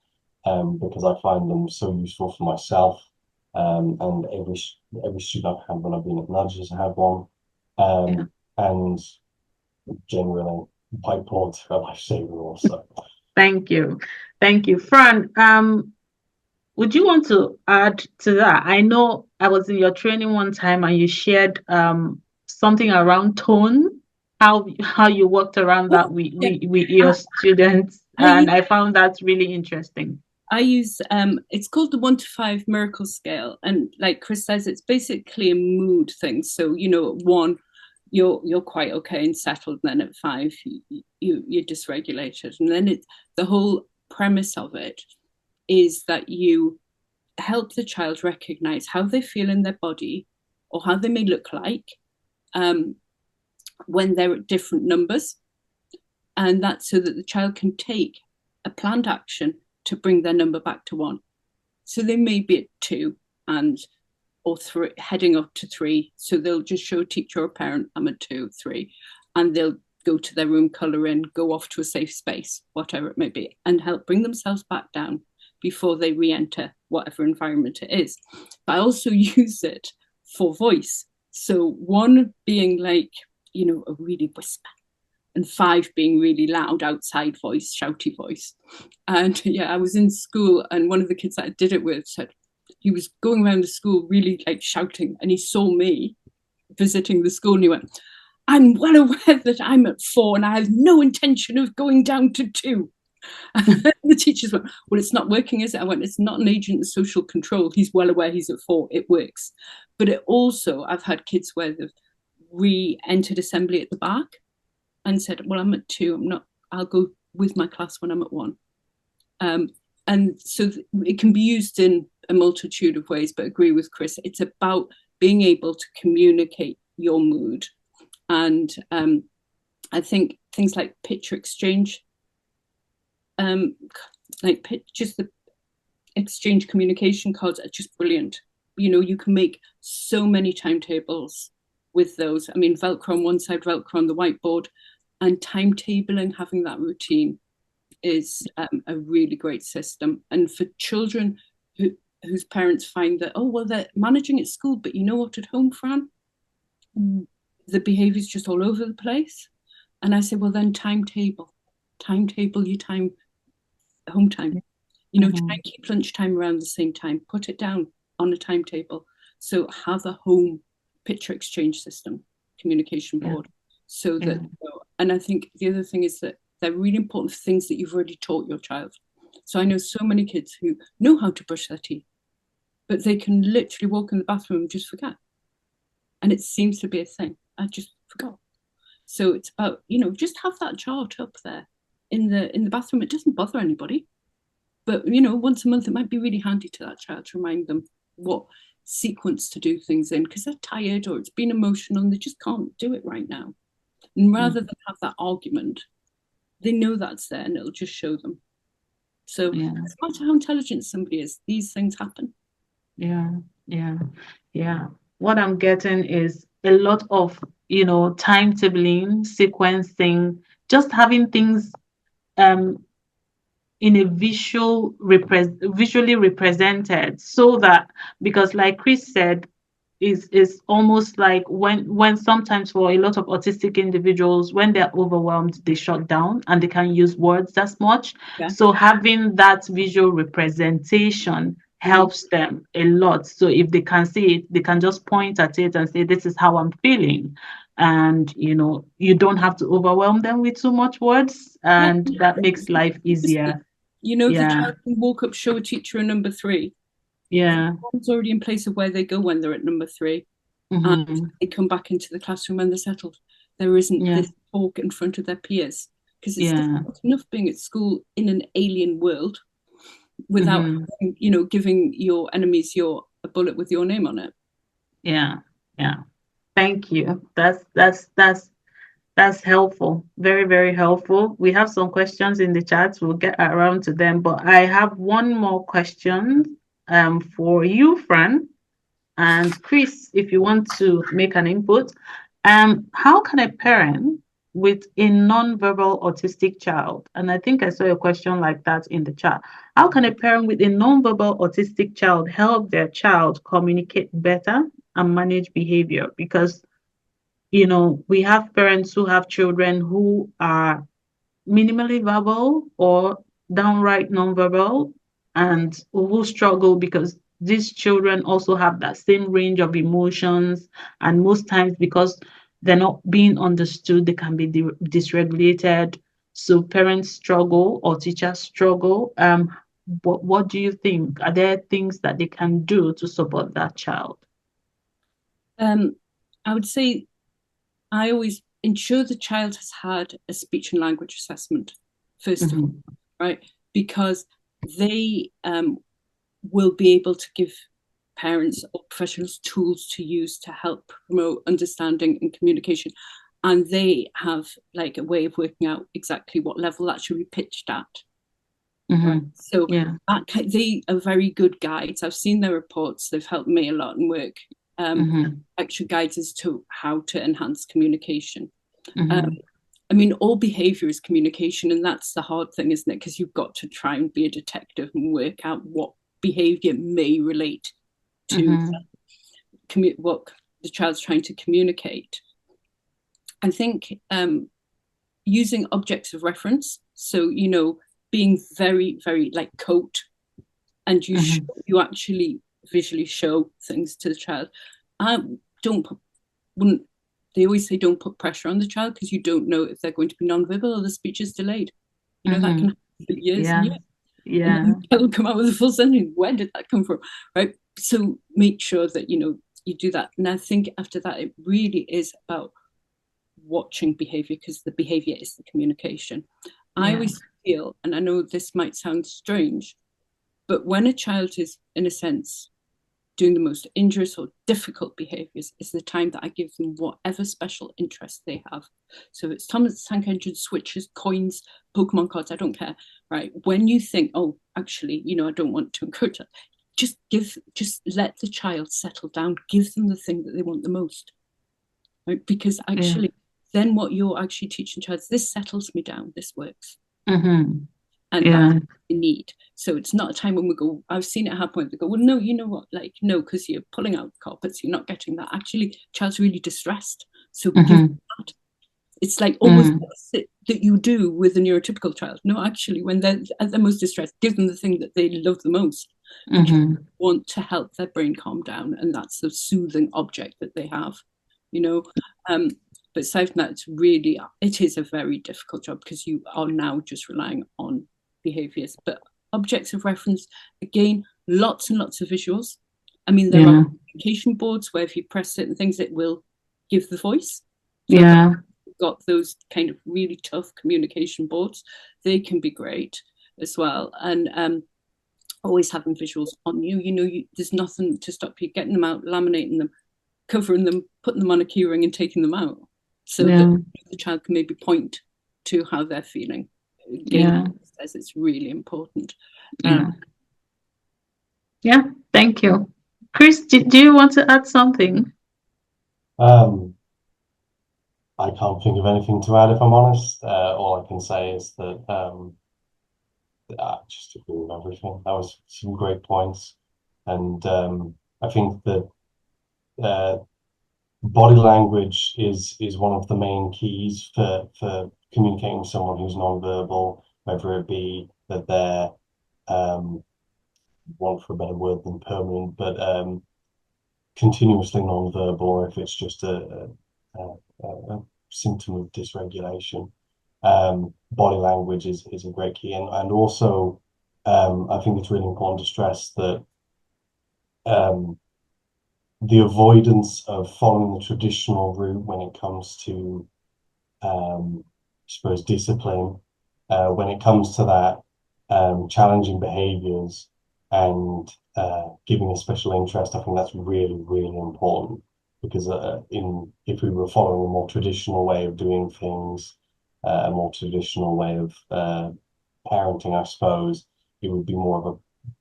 because I find them so useful for myself. And every student I've had when I've been at Nudges, I have one. Yeah. And generally, whiteboards are a lifesaver also. Thank you. Thank you. Fran, would you want to add to that? I know I was in your training one time and you shared something around tone, how you worked around that Yeah. with your students, I and I found that really interesting. I use it's called the 1 to 5 miracle scale, and like Chris says, it's basically a mood thing. So at 1, you're quite okay and settled, and then at 5 you're dysregulated, and then the whole premise of it is that you help the child recognize how they feel in their body or how they may look like um, when they're at different numbers, and that's so that the child can take a planned action to bring their number back to 1. So they may be at 2 and or 3, heading up to 3. So they'll just show a teacher or a parent, I'm at 2, 3, and they'll go to their room, colour in, go off to a safe space, whatever it may be, and help bring themselves back down before they re-enter whatever environment it is. But I also use it for voice. So 1 being like, a really whisper, and 5 being really loud outside voice, shouty voice. And yeah, I was in school, and one of the kids that I did it with said he was going around the school really like shouting, and he saw me visiting the school, and he went, I'm well aware that I'm at 4 and I have no intention of going down to 2. The teachers went, well, it's not working, is it? I went, it's not an agent of social control. He's well aware he's at 4. It works. But it also, I've had kids where they've re-entered assembly at the back and said, well, I'm at 2. I'll go with my class when I'm at 1. And so it can be used in a multitude of ways, but agree with Chris, it's about being able to communicate your mood. And I think things like picture exchange, just the exchange communication cards are just brilliant. You can make so many timetables with those. I mean, Velcro on one side, Velcro on the whiteboard, and timetabling, having that routine is a really great system. And for children whose parents find that, oh, well, they're managing at school, but you know what, at home, Fran, the behavior is just all over the place. And I say, well, then timetable your time, home time. Try and keep lunchtime around the same time. Put it down on a timetable. So have a home picture exchange system, communication board, so that. And I think the other thing is that they're really important things that you've already taught your child. So I know so many kids who know how to brush their teeth, but they can literally walk in the bathroom and just forget. And it seems to be a thing. I just forgot. So it's about, just have that chart up there in the bathroom. It doesn't bother anybody. But, once a month, it might be really handy to that child to remind them what sequence to do things in because they're tired or it's been emotional and they just can't do it right now. And rather than have that argument, they know that's there and it'll just show them. So no matter how intelligent somebody is, these things happen. Yeah. What I'm getting is a lot of, timetabling, sequencing, just having things in a visually represented, so that, because like Chris said, is almost like when sometimes for a lot of autistic individuals, when they're overwhelmed, they shut down and they can't use words as much. So having that visual representation helps them a lot. So if they can see it, they can just point at it and say, this is how I'm feeling. And you don't have to overwhelm them with too much words, and that makes life easier. The child can walk up, show a teacher a number 3. It's already in place of where they go when they're at number 3. And they come back into the classroom and they're settled. There isn't this talk in front of their peers, because it's difficult enough being at school in an alien world without giving your enemies a bullet with your name on it. Thank you. That's helpful. Very, very helpful. We have some questions in the chat. We'll get around to them. But I have one more question for you, Fran. And Chris, if you want to make an input, how can a parent with a non-verbal autistic child, and I think I saw a question like that in the chat, how can a parent with a non-verbal autistic child help their child communicate better and manage behavior? Because we have parents who have children who are minimally verbal or downright nonverbal, and who struggle because these children also have that same range of emotions. And most times, because they're not being understood, they can be dysregulated. So parents struggle or teachers struggle. What do you think? Are there things that they can do to support that child? I would say I always ensure the child has had a speech and language assessment first of all, right? Because they will be able to give parents or professionals tools to use to help promote understanding and communication. And they have like a way of working out exactly what level that should be pitched at. Right? So they are very good guides. I've seen their reports. They've helped me a lot in work. Extra guides as to how to enhance communication. I mean, all behavior is communication, and that's the hard thing, isn't it? Because you've got to try and be a detective and work out what behavior may relate to what the child's trying to communicate. I think using objects of reference, so being very, very like coat, and you actually visually show things to the child. They always say don't put pressure on the child, because you don't know if they're going to be nonverbal or the speech is delayed. That can happen for years and years. And then they'll come out with a full sentence. Where did that come from? Right. So make sure that you do that. And I think after that, it really is about watching behavior, because the behavior is the communication. I always feel, and I know this might sound strange, but when a child is, in a sense, doing the most injurious or difficult behaviors, is the time that I give them whatever special interest they have. So if it's Thomas the Tank Engine, switches, coins, Pokemon cards, I don't care, right? When you think, oh, actually, I don't want to encourage that, just let the child settle down, give them the thing that they want the most, right? Because actually, then what you're actually teaching child is, this settles me down, this works. And that's what they need. So it's not a time when we go, I've seen it happen, they go, well, no, you know what, like, no, because you're pulling out carpets, you're not getting that. Actually, child's really distressed. So give them that. It's like almost that you do with a neurotypical child. No, actually, when they're at their most distressed, give them the thing that they love the most. You want to help their brain calm down, and that's the soothing object that they have, But aside from that, it is a very difficult job, because you are now just relying on behaviors. But objects of reference, again, lots and lots of visuals. I mean, there are communication boards where if you press certain things, it will give the voice. So we've got those kind of really tough communication boards. They can be great as well. And always having visuals on you. There's nothing to stop you getting them out, laminating them, covering them, putting them on a keyring and taking them out, so that the child can maybe point to how they're feeling. Again, says it's really important. Yeah, thank you. Chris, do you want to add something? I can't think of anything to add, if I'm honest. All I can say is that I just agree with everything. That was some great points. And I think that body language is one of the main keys for communicating with someone who's nonverbal, whether it be that they're want for a better word than permanent, but continuously nonverbal, or if it's just a symptom of dysregulation. Body language is a great key, and also I think it's really important to stress that the avoidance of following the traditional route when it comes to I suppose discipline, when it comes to that challenging behaviors and giving a special interest, I think that's really, really important, because if we were following a more traditional way of doing things, a more traditional way of parenting, I suppose, it would be more of a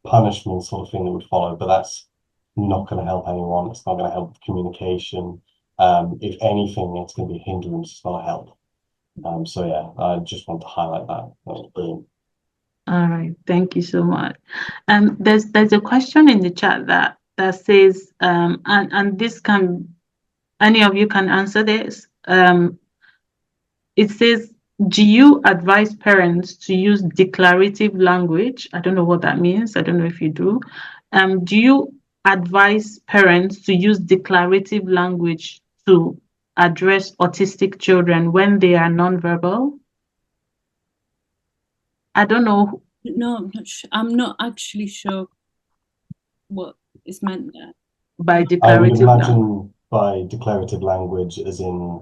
punishment sort of thing that would follow, but that's not going to help anyone. It's not going to help communication. If anything, it's going to be a hindrance, it's not a help. So yeah, I just want to highlight that. That was brilliant. All right, thank you so much. There's a question in the chat that says, and this can, any of you can answer this. It says, do you advise parents to use declarative language? I don't know what that means. I don't know if you do. Do you advise parents to use declarative language to address autistic children when they are nonverbal? I don't know. No, I'm not sure. I'm not actually sure what is meant there. By I would declarative language. imagine by declarative language as in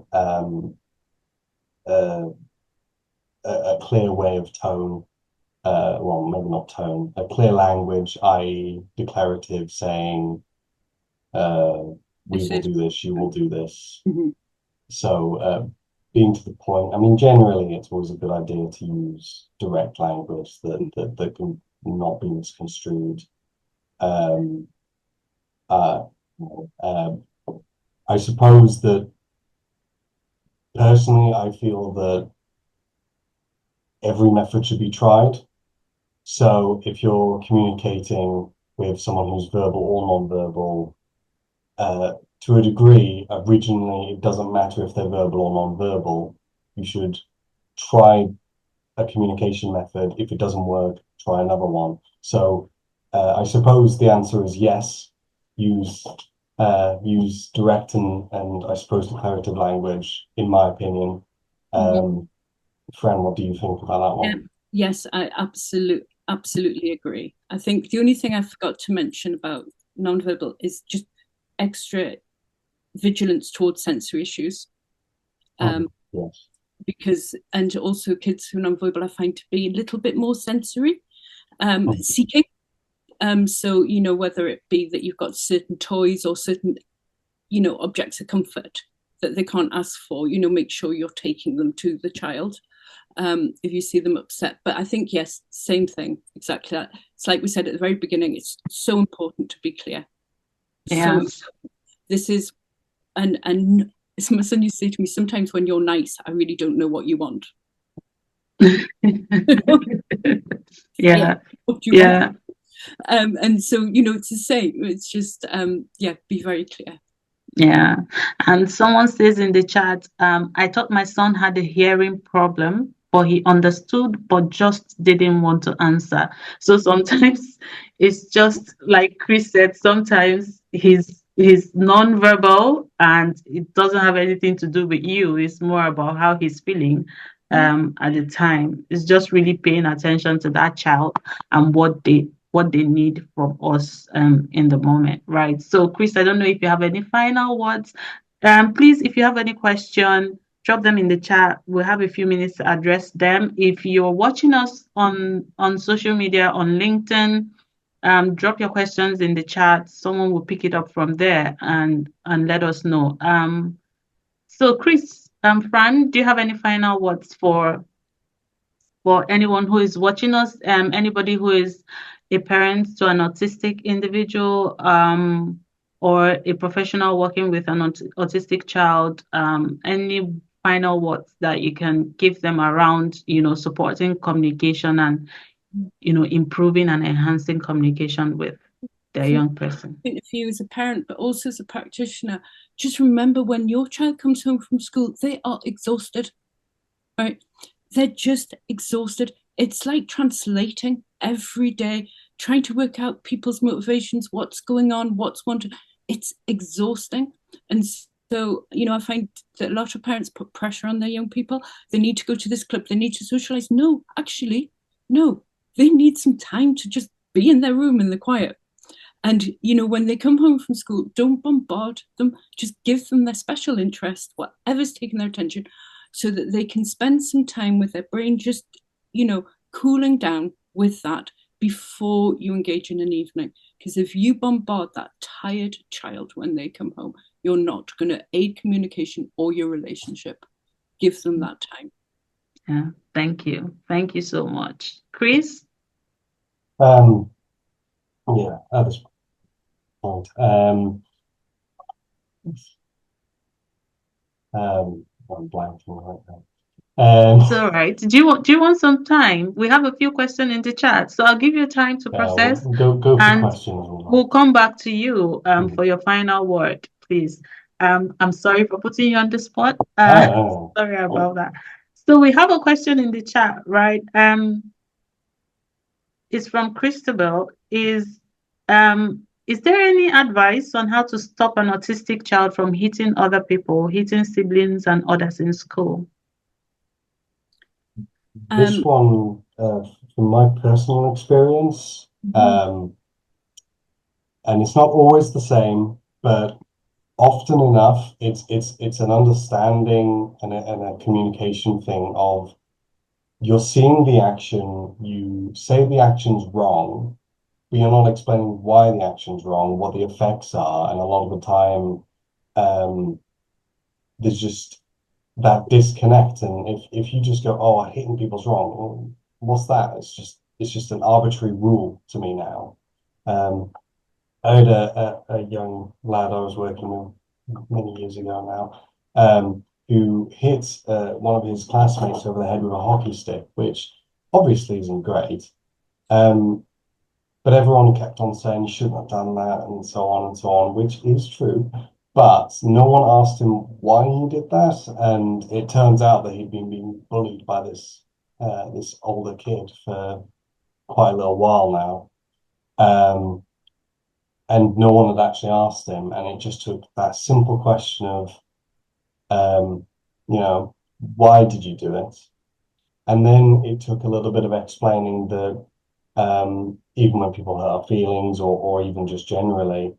a clear way of tone, well, maybe not tone, a clear language, i.e. declarative, saying, we will do this, you will do this. So being to the point, I mean, generally it's always a good idea to use direct language that can not be misconstrued. I suppose that personally, I feel that every method should be tried. So if you're communicating with someone who's verbal or non-verbal, to a degree, originally, it doesn't matter if they're verbal or non-verbal. You should try a communication method. If it doesn't work, try another one. So I suppose the answer is yes. Use direct and I suppose declarative language, in my opinion. Fran, what do you think about that one? Yes, I absolutely agree. I think the only thing I forgot to mention about nonverbal is just extra vigilance towards sensory issues. Yes. Because, and also kids who are nonverbal I find to be a little bit more sensory seeking. So, whether it be that you've got certain toys or certain, objects of comfort that they can't ask for, make sure you're taking them to the child if you see them upset. But I think, yes, same thing, exactly that. It's like we said at the very beginning, it's so important to be clear. Yeah. So this is, and my son used to say to me, sometimes when you're nice, I really don't know what you want. Yeah. What you want. And so, it's the same. It's just, be very clear. Yeah. And someone says in the chat, I thought my son had a hearing problem, but he understood, but just didn't want to answer. So sometimes it's just like Chris said, sometimes he's non-verbal and it doesn't have anything to do with you. It's more about how he's feeling at the time. It's just really paying attention to that child and what they need from us in the moment, right? So Chris, I don't know if you have any final words. Please, if you have any question, drop them in the chat. We'll have a few minutes to address them. If you're watching us on social media, on LinkedIn, drop your questions in the chat. Someone will pick it up from there and let us know. So Chris, Fran, do you have any final words for anyone who is watching us? Anybody who is a parent to an autistic individual, or a professional working with an autistic child, any final words that you can give them around, supporting communication and, improving and enhancing communication with their young person? Point of view as a parent, but also as a practitioner, just remember when your child comes home from school, they are exhausted, right? They're just exhausted. It's like translating every day, trying to work out people's motivations, what's going on, what's wanted. It's exhausting. And so, I find that a lot of parents put pressure on their young people. They need to go to this club, they need to socialize. No, actually, no. They need some time to just be in their room in the quiet. And, when they come home from school, don't bombard them. Just give them their special interest, whatever's taking their attention, so that they can spend some time with their brain just, cooling down with that before you engage in an evening. Because if you bombard that tired child when they come home, you're not going to aid communication or your relationship. Give them that time. Yeah, thank you. Thank you so much. Chris? Yeah, at this point. I'm blanking right now. It's all right. Do you want some time? We have a few questions in the chat, so I'll give you time to process, go for and questions. we'll come back to you for your final word, please. I'm sorry for putting you on the spot. Sorry about that. So we have a question in the chat, right? It's from Christabel. Is there any advice on how to stop an autistic child from hitting other people, hitting siblings and others in school? This one, from my personal experience, and it's not always the same, but often enough, it's an understanding and a communication thing of you're seeing the action, you say the action's wrong, but you're not explaining why the action's wrong, what the effects are, and a lot of the time, there's just that disconnect. And if you just go, oh, hitting people's wrong, well, what's that? It's just an arbitrary rule to me now. I had a young lad I was working with many years ago now, who hit one of his classmates over the head with a hockey stick, which obviously isn't great. But everyone kept on saying you shouldn't have done that, and so on and so on, which is true. But no one asked him why he did that, and it turns out that he'd been being bullied by this older kid for quite a little while now. And no one had actually asked him, and it just took that simple question of, why did you do it? And then it took a little bit of explaining that even when people hurt our feelings or even just generally,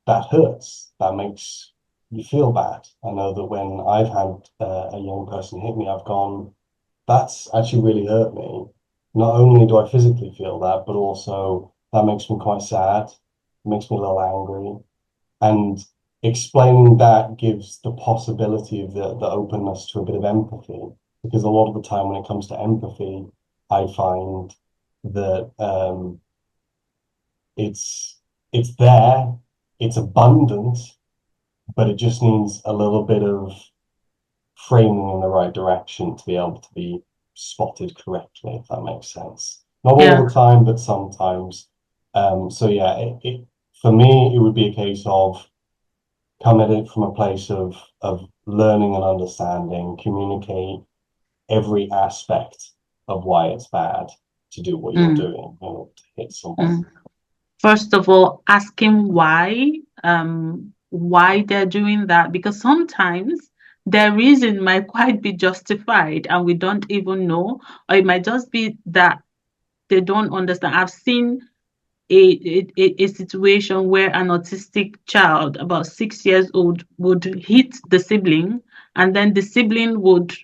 that hurts. That makes you feel bad. I know that when I've had a young person hit me, I've gone, that's actually really hurt me. Not only do I physically feel that, but also that makes me quite sad. It makes me a little angry. And explaining that gives the possibility of the openness to a bit of empathy. Because a lot of the time when it comes to empathy, I find that it's there, it's abundant, but it just needs a little bit of framing in the right direction to be able to be spotted correctly, if that makes sense. Not all the time, but sometimes. So yeah, for me, it would be a case of come at it from a place of learning and understanding, communicate every aspect of why it's bad to do what you're doing in order to hit someone. First of all, asking why they're doing that, because sometimes their reason might quite be justified and we don't even know, or it might just be that they don't understand. I've seen a situation where an autistic child, about 6 years old, would hit the sibling, and then the sibling would,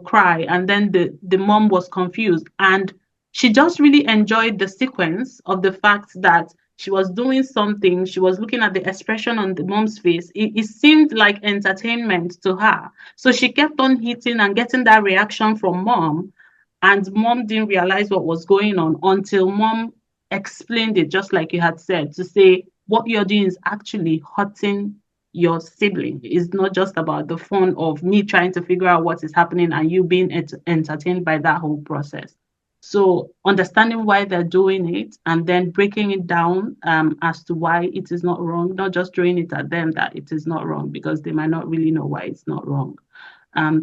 cry, and then the mom was confused, and She just really enjoyed the sequence of the fact that she was doing something. She was looking at the expression on the mom's face. It seemed like entertainment to her. So she kept on hitting and getting that reaction from mom. And mom didn't realize what was going on until mom explained it, just like you had said, to say what you're doing is actually hurting your sibling. It's not just about the fun of me trying to figure out what is happening and you being entertained by that whole process. So understanding why they're doing it and then breaking it down as to why it is not wrong, not just throwing it at them that it is not wrong because they might not really know why it's not wrong.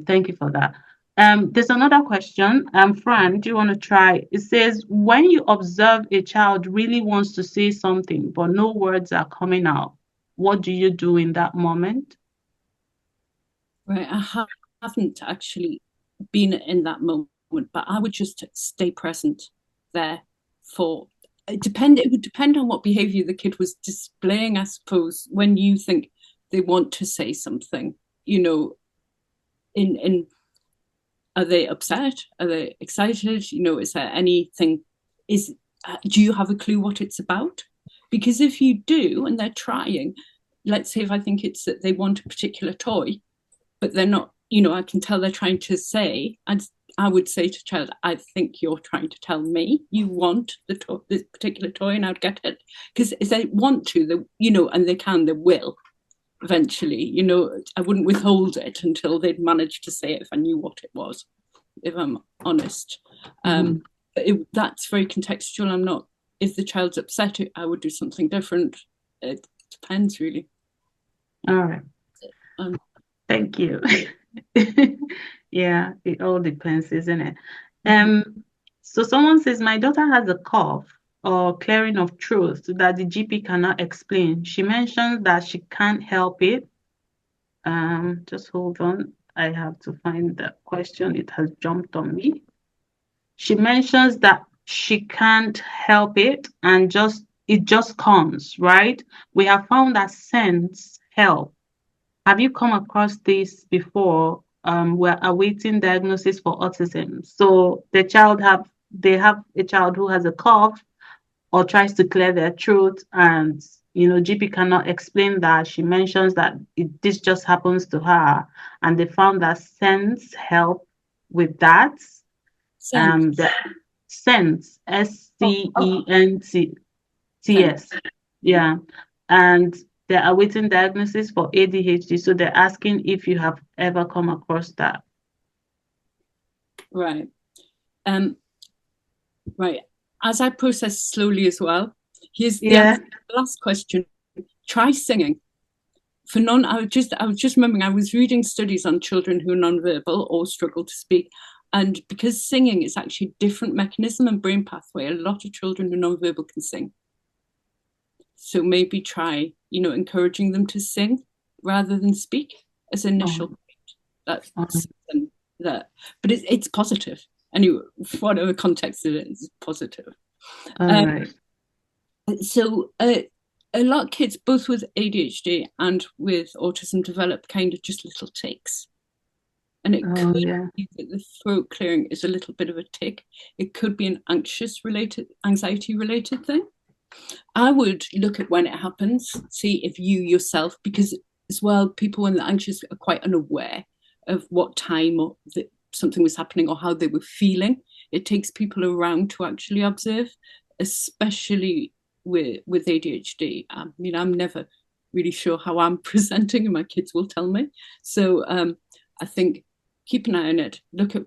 Thank you for that. There's another question. Fran, do you want to try? It says, when you observe a child really wants to say something, but no words are coming out, what do you do in that moment? Right, haven't actually been in that moment, but I would just stay present there for it would depend on what behavior the kid was displaying, I suppose, when you think they want to say something, you know, in are they upset? Are they excited? You know, is there anything is do you have a clue what it's about? Because if you do and they're trying, let's say if I think it's that they want a particular toy, but they're not, you know, I can tell they're trying to say, and I would say to child, I think you're trying to tell me you want this particular toy, and I'd get it. Because if they want to, they, you know, and they will eventually, you know, I wouldn't withhold it until they'd managed to say it if I knew what it was, if I'm honest. Mhm. That's very contextual. I'm not, if the child's upset, I would do something different. It depends, really. All right. Um, Thank you. Yeah, it all depends, isn't it? mhm. So someone says, my daughter has a cough or clearing of throat that the GP cannot explain. She mentions that she can't help it. Just hold on. I have to find the question. It has jumped on me. She mentions that she can't help it and it just comes, right? We have found that scents help. Have you come across this before? We're awaiting diagnosis for autism. So they have a child who has a cough or tries to clear their throat, and GP cannot explain that. She mentions that this just happens to her, and they found that scents help with that. Send. The scents, Oh, send. SCENTS, yeah, and they're awaiting diagnosis for ADHD. So they're asking if you have ever come across that. Right. Um, right. As I process slowly as well, here's the Yeah, last question. Try singing. For non, I was just remembering I was reading studies on children who are nonverbal or struggle to speak. And because singing is actually a different mechanism and brain pathway, a lot of children who are nonverbal can sing. So maybe try, you know, encouraging them to sing rather than speak as initial. oh, That's oh, that, but it's positive. Anyway, whatever context it is, positive. all Um, right. so a lot of kids, both with ADHD and with autism, develop kind of just little tics. And it Oh, could yeah. be that the throat clearing is a little bit of a tic. It could be an anxiety related thing. I would look at when it happens, see if you yourself, because as well, people when they're anxious are quite unaware of what time or that something was happening or how they were feeling. It takes people around to actually observe, especially with ADHD. I mean, I'm never really sure how I'm presenting, and my kids will tell me. So I think keep an eye on it. Look at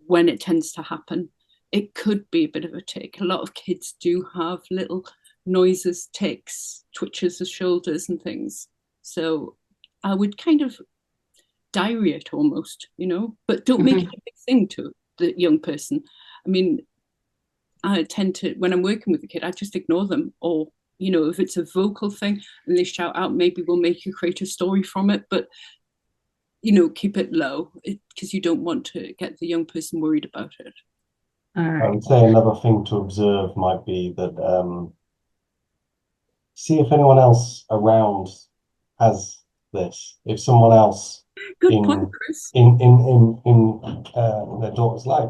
when it tends to happen. It could be a bit of a tic. A lot of kids do have little noises, tics, twitches of shoulders and things. So I would kind of diary it almost, you know, but don't make it Mhm. a big thing to the young person. I mean, I tend to, when I'm working with a kid, I just ignore them. Or, you know, if it's a vocal thing and they shout out, maybe we'll make you create a story from it. But, you know, keep it low because you don't want to get the young person worried about it. All I right. would say another thing to observe might be that see if anyone else around has this. If someone else Good point, Chris. in their daughter's life,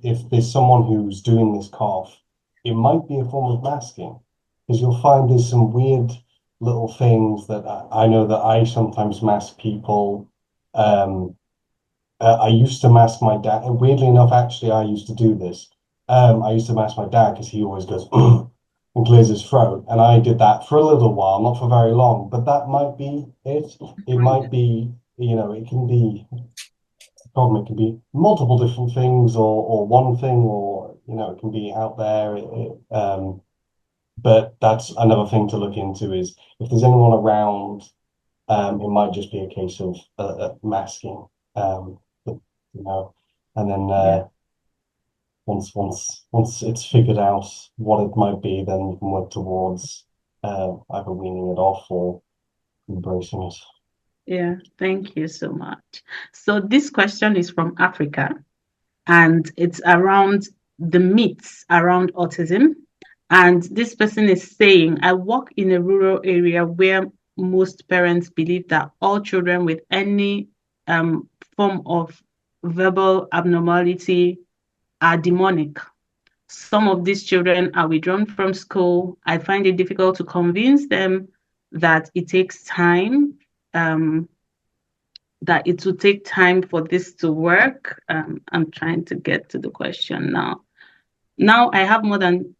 if there's someone who's doing this cough, it might be a form of masking, because you'll find there's some weird little things that I know that I sometimes mask people. I used to mask my dad. Weirdly enough, actually, I used to do this. I used to mask my dad because he always goes and clears his throat, and I did that for a little while, not for very long. But that might be it. It might be, it can be a problem. It can be multiple different things, or one thing, or it can be out there. But that's another thing to look into is if there's anyone around. It might just be a case of masking, but, and then Yeah. once it's figured out what it might be, then you can work towards either weaning it off or embracing it. Yeah, thank you so much. So this question is from Africa, and it's around the myths around autism. And this person is saying, I work in a rural area where most parents believe that all children with any form of verbal abnormality are demonic. Some of these children are withdrawn from school. I find it difficult to convince them that it takes time, um, that it will take time for this to work. I'm trying to get to the question now. Now I have more than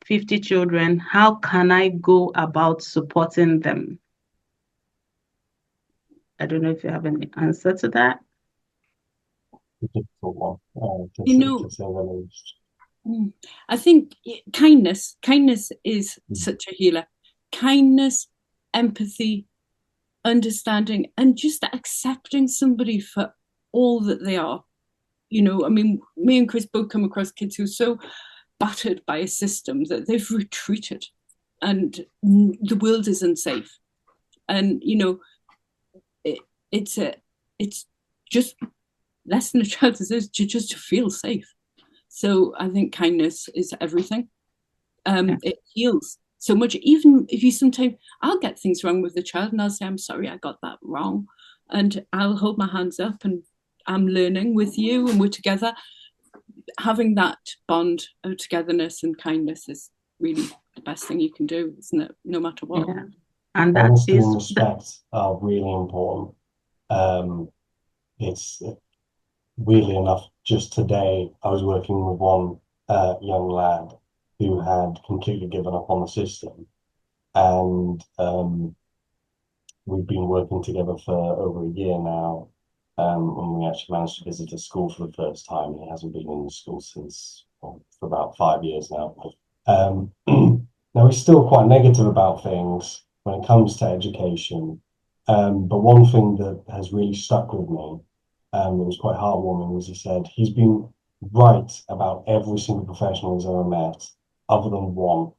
50 children. How can I go about supporting them? I don't know if you have any answer to that. A difficult one, to say the least. I think kindness is such a healer. Kindness, empathy, understanding, and just accepting somebody for all that they are. I mean, me and Chris both come across kids who are so battered by a system that they've retreated and the world is unsafe. And, it's just less than a child deserves just to feel safe. So I think kindness is everything. It heals so much. Even if you sometimes, I'll get things wrong with the child and I'll say, I'm sorry, I got that wrong. And I'll hold my hands up and I'm learning with you and we're together. Having that bond of togetherness and kindness is really the best thing you can do, isn't it? No matter what. Yeah. And that Honesty is and respect are really important. It's weirdly enough, just today I was working with one young lad who had completely given up on the system, and we've been working together for over a year now. And we actually managed to visit a school for the first time. He hasn't been in the school since, well, for about 5 years now. Now he's still quite negative about things when it comes to education. But one thing that has really stuck with me, it was quite heartwarming, was he said he's been right about every single professional he's ever met, other than one.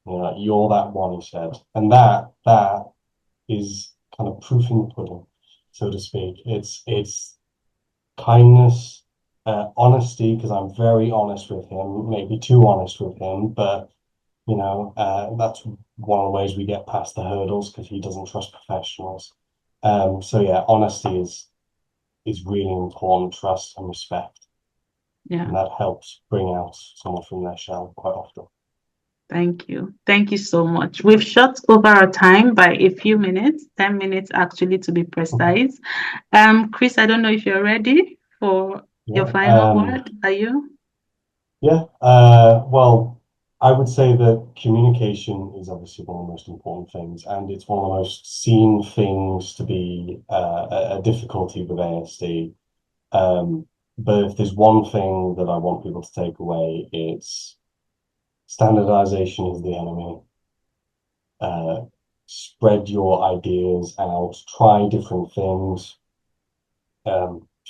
You're that one, he said. And that is kind of proof in the pudding, so to speak. It's kindness, honesty, because I'm very honest with him, maybe too honest with him, but that's one of the ways we get past the hurdles because he doesn't trust professionals. So yeah, honesty is really important, trust and respect. Yeah. And that helps bring out someone from their shell quite often. Thank you. Thank you so much. We've shot over our time by a few minutes, 10 minutes actually to be precise. Chris, I don't know if you're ready for your final word. Are you? Yeah. Well, I would say that communication is obviously one of the most important things, and it's one of the most seen things to be a difficulty with ASD. But if there's one thing that I want people to take away, it's standardization is the enemy. Spread your ideas out, try different things.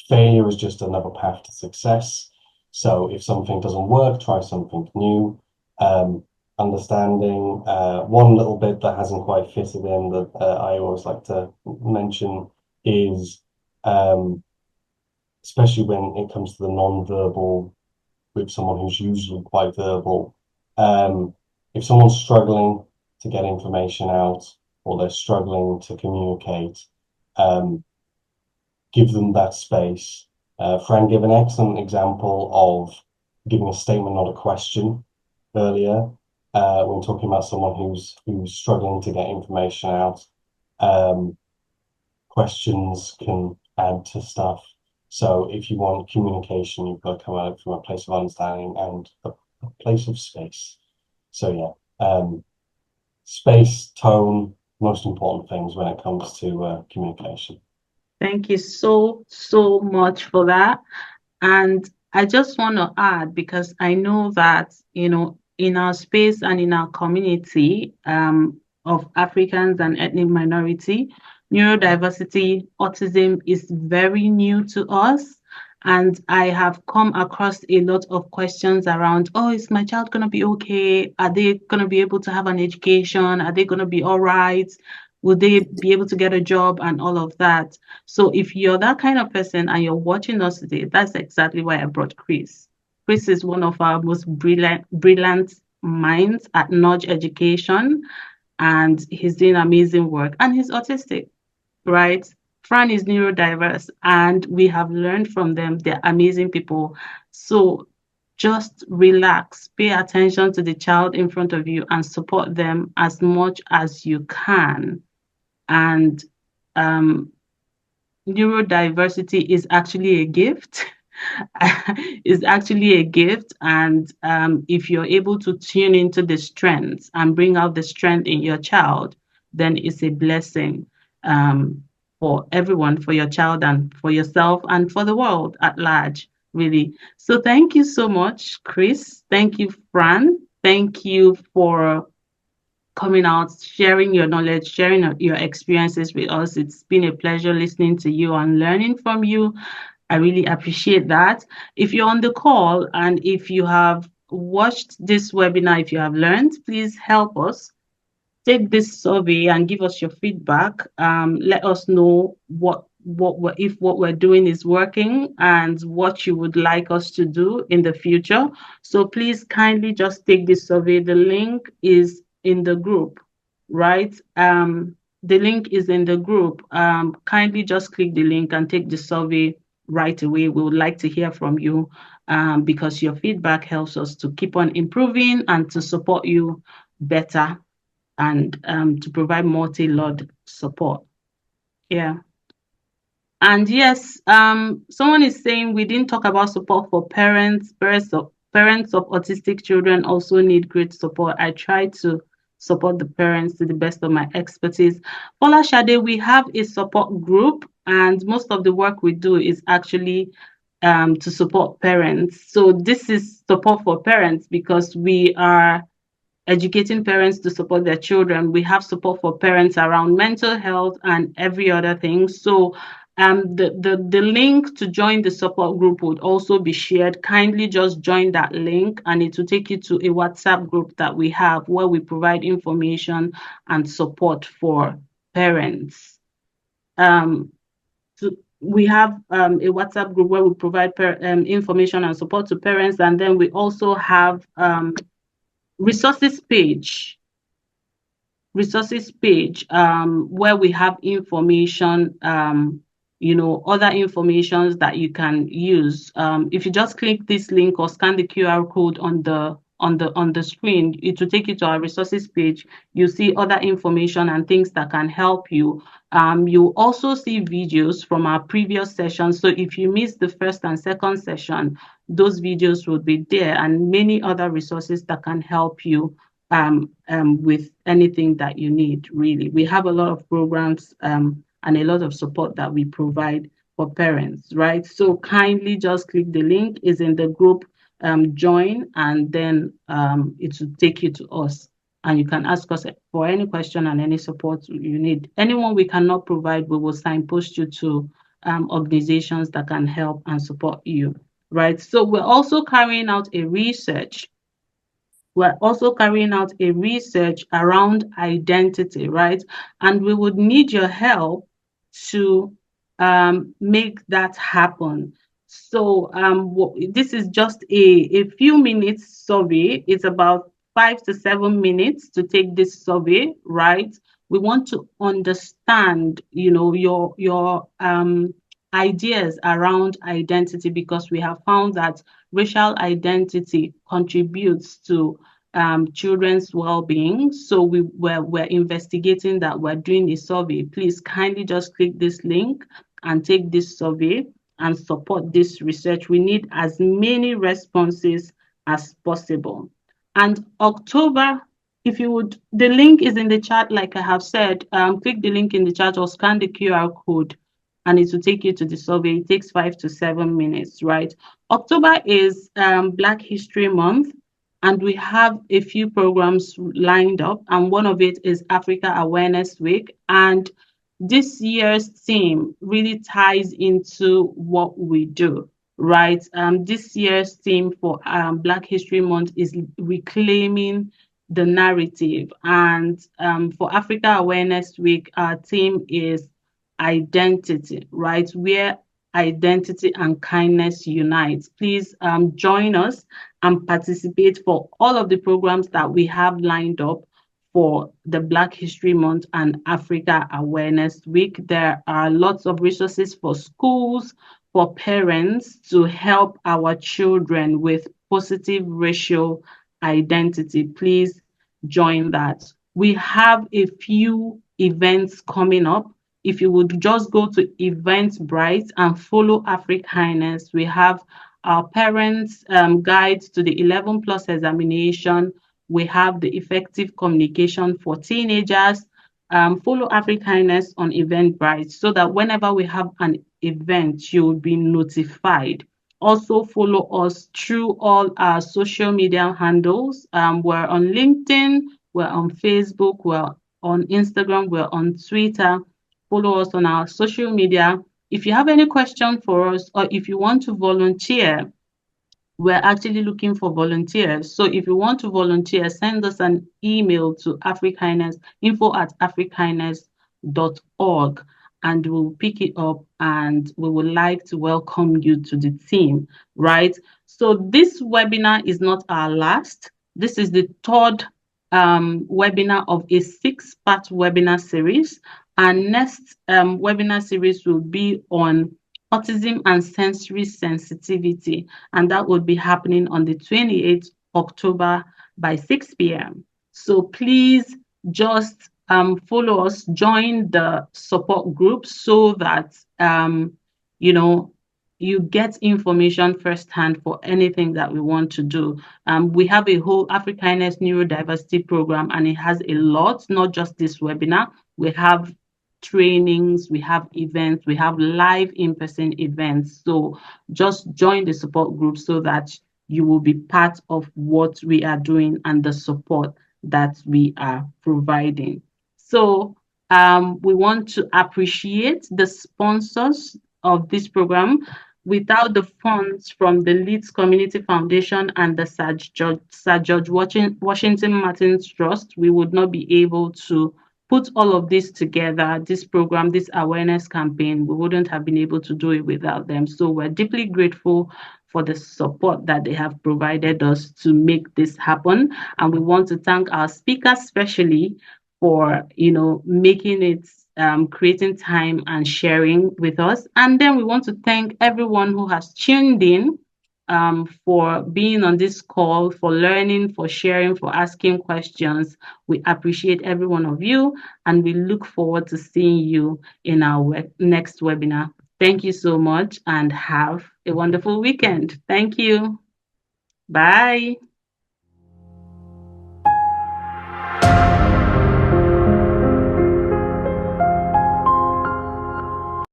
Failure is just another path to success. So if something doesn't work, try something new. Understanding one little bit that hasn't quite fitted in that I always like to mention is, especially when it comes to the non-verbal with someone who's usually quite verbal, if someone's struggling to get information out, or they're struggling to communicate, give them that space. Fran gave an excellent example of giving a statement, not a question, earlier, when talking about someone who's struggling to get information out. Questions can add to stuff. So if you want communication, you've got to come at it from a place of understanding and a place of space. So yeah, space, tone, most important things when it comes to communication. Thank you so, so much for that. And I just want to add, because I know that, in our space and in our community of Africans and ethnic minority, neurodiversity, autism is very new to us. And I have come across a lot of questions around, oh, is my child going to be okay? Are they going to be able to have an education? Are they going to be all right? Will they be able to get a job and all of that? So if you're that kind of person and you're watching us today, that's exactly why I brought Chris. Chris is one of our most brilliant minds at Nudge Education, and he's doing amazing work. And he's autistic, right? Fran is neurodiverse, and we have learned from them. They're amazing people. So just relax, pay attention to the child in front of you, and support them as much as you can. And um, neurodiversity is actually a gift. Is actually a gift, and if you're able to tune into the strengths and bring out the strength in your child, then it's a blessing for everyone, for your child and for yourself and for the world at large, really. So thank you so much, Chris. Thank you, Fran. Thank you for coming out, sharing your knowledge, sharing your experiences with us. It's been a pleasure listening to you and learning from you. I really appreciate that. If you're on the call and if you have watched this webinar, if you have learned, please help us take this survey and give us your feedback. Let us know if what we're doing is working and what you would like us to do in the future. So please kindly just take this survey. The link is in the group, right? The link is in the group. Kindly just click the link and take the survey right away. We would like to hear from you because your feedback helps us to keep on improving and to support you better and to provide multi-layered support. Yeah. And yes, someone is saying we didn't talk about support for parents. Parents of autistic children also need great support. I try to support the parents to the best of my expertise. Paula Shade, we have a support group, and most of the work we do is actually to support parents. So this is support for parents because we are educating parents to support their children. We have support for parents around mental health and every other thing. So the link to join the support group would also be shared. Kindly just join that link and it will take you to a WhatsApp group that we have where we provide information and support for parents. So we have a WhatsApp group where we provide information and support to parents, and then we also have resources page where we have information, other informations that you can use. If you just click this link or scan the QR code on the screen, it will take you to our resources page. You see other information and things that can help you. You also see videos from our previous sessions. So if you missed the first and second session, those videos will be there, and many other resources that can help you with anything that you need, really. We have a lot of programs and a lot of support that we provide for parents, right? So kindly just click the link, is in the group, join, and then it will take you to us. And you can ask us for any question and any support you need. Anyone we cannot provide, we will signpost you to organizations that can help and support you, right? So we're also carrying out a research around identity, right? And we would need your help to make that happen. So this is just a few minutes survey. It's about 5 to 7 minutes to take this survey, right? We want to understand, your ideas around identity, because we have found that racial identity contributes to children's well-being. So we're investigating that. We're doing a survey. Please kindly just click this link and take this survey and support this research. We need as many responses as possible. And October, if you would, the link is in the chat, like I have said. Click the link in the chat or scan the QR code and it will take you to the survey. It takes 5 to 7 minutes, right? October is Black History Month, and we have a few programs lined up, and one of it is Africa Awareness Week. And this year's theme really ties into what we do, right? This year's theme for Black History Month is reclaiming the narrative. And for Africa Awareness Week, our theme is identity, right? Where identity and kindness unite. Please join us and participate for all of the programs that we have lined up for the Black History Month and Africa Awareness Week. There are lots of resources for schools, for parents to help our children with positive racial identity. Please join that. We have a few events coming up. If you would just go to Eventbrite and follow Africaness, we have our parents' guide to the 11 plus examination. We have the effective communication for teenagers. Follow Africaness on Eventbrite so that whenever we have an event, you will be notified. Also, follow us through all our social media handles. We're on LinkedIn, we're on Facebook, we're on Instagram, we're on Twitter. Follow us on our social media. If you have any question for us or if you want to volunteer, we're actually looking for volunteers. So if you want to volunteer, send us an email to info@africaness.org and we'll pick it up and we would like to welcome you to the team, right? So this webinar is not our last. This is the third webinar of a 6-part webinar series. Our next webinar series will be on autism and sensory sensitivity, and that will be happening on the 28th October by 6 p.m. So please just follow us, join the support group so that you get information firsthand for anything that we want to do. We have a whole Africaness neurodiversity program, and it has a lot, not just this webinar. We have trainings, we have events, we have live in-person events. So just join the support group so that you will be part of what we are doing and the support that we are providing. So we want to appreciate the sponsors of this program. Without the funds from the Leeds Community Foundation and the Sir George Washington Martins Trust, we would not be able to put all of this together, this program, this awareness campaign. We wouldn't have been able to do it without them. So we're deeply grateful for the support that they have provided us to make this happen. And we want to thank our speakers especially for, making it, creating time and sharing with us. And then we want to thank everyone who has tuned in for being on this call, for learning, for sharing, for asking questions. We appreciate every one of you, and we look forward to seeing you in our next webinar. Thank you so much and have a wonderful weekend. Thank you. Bye.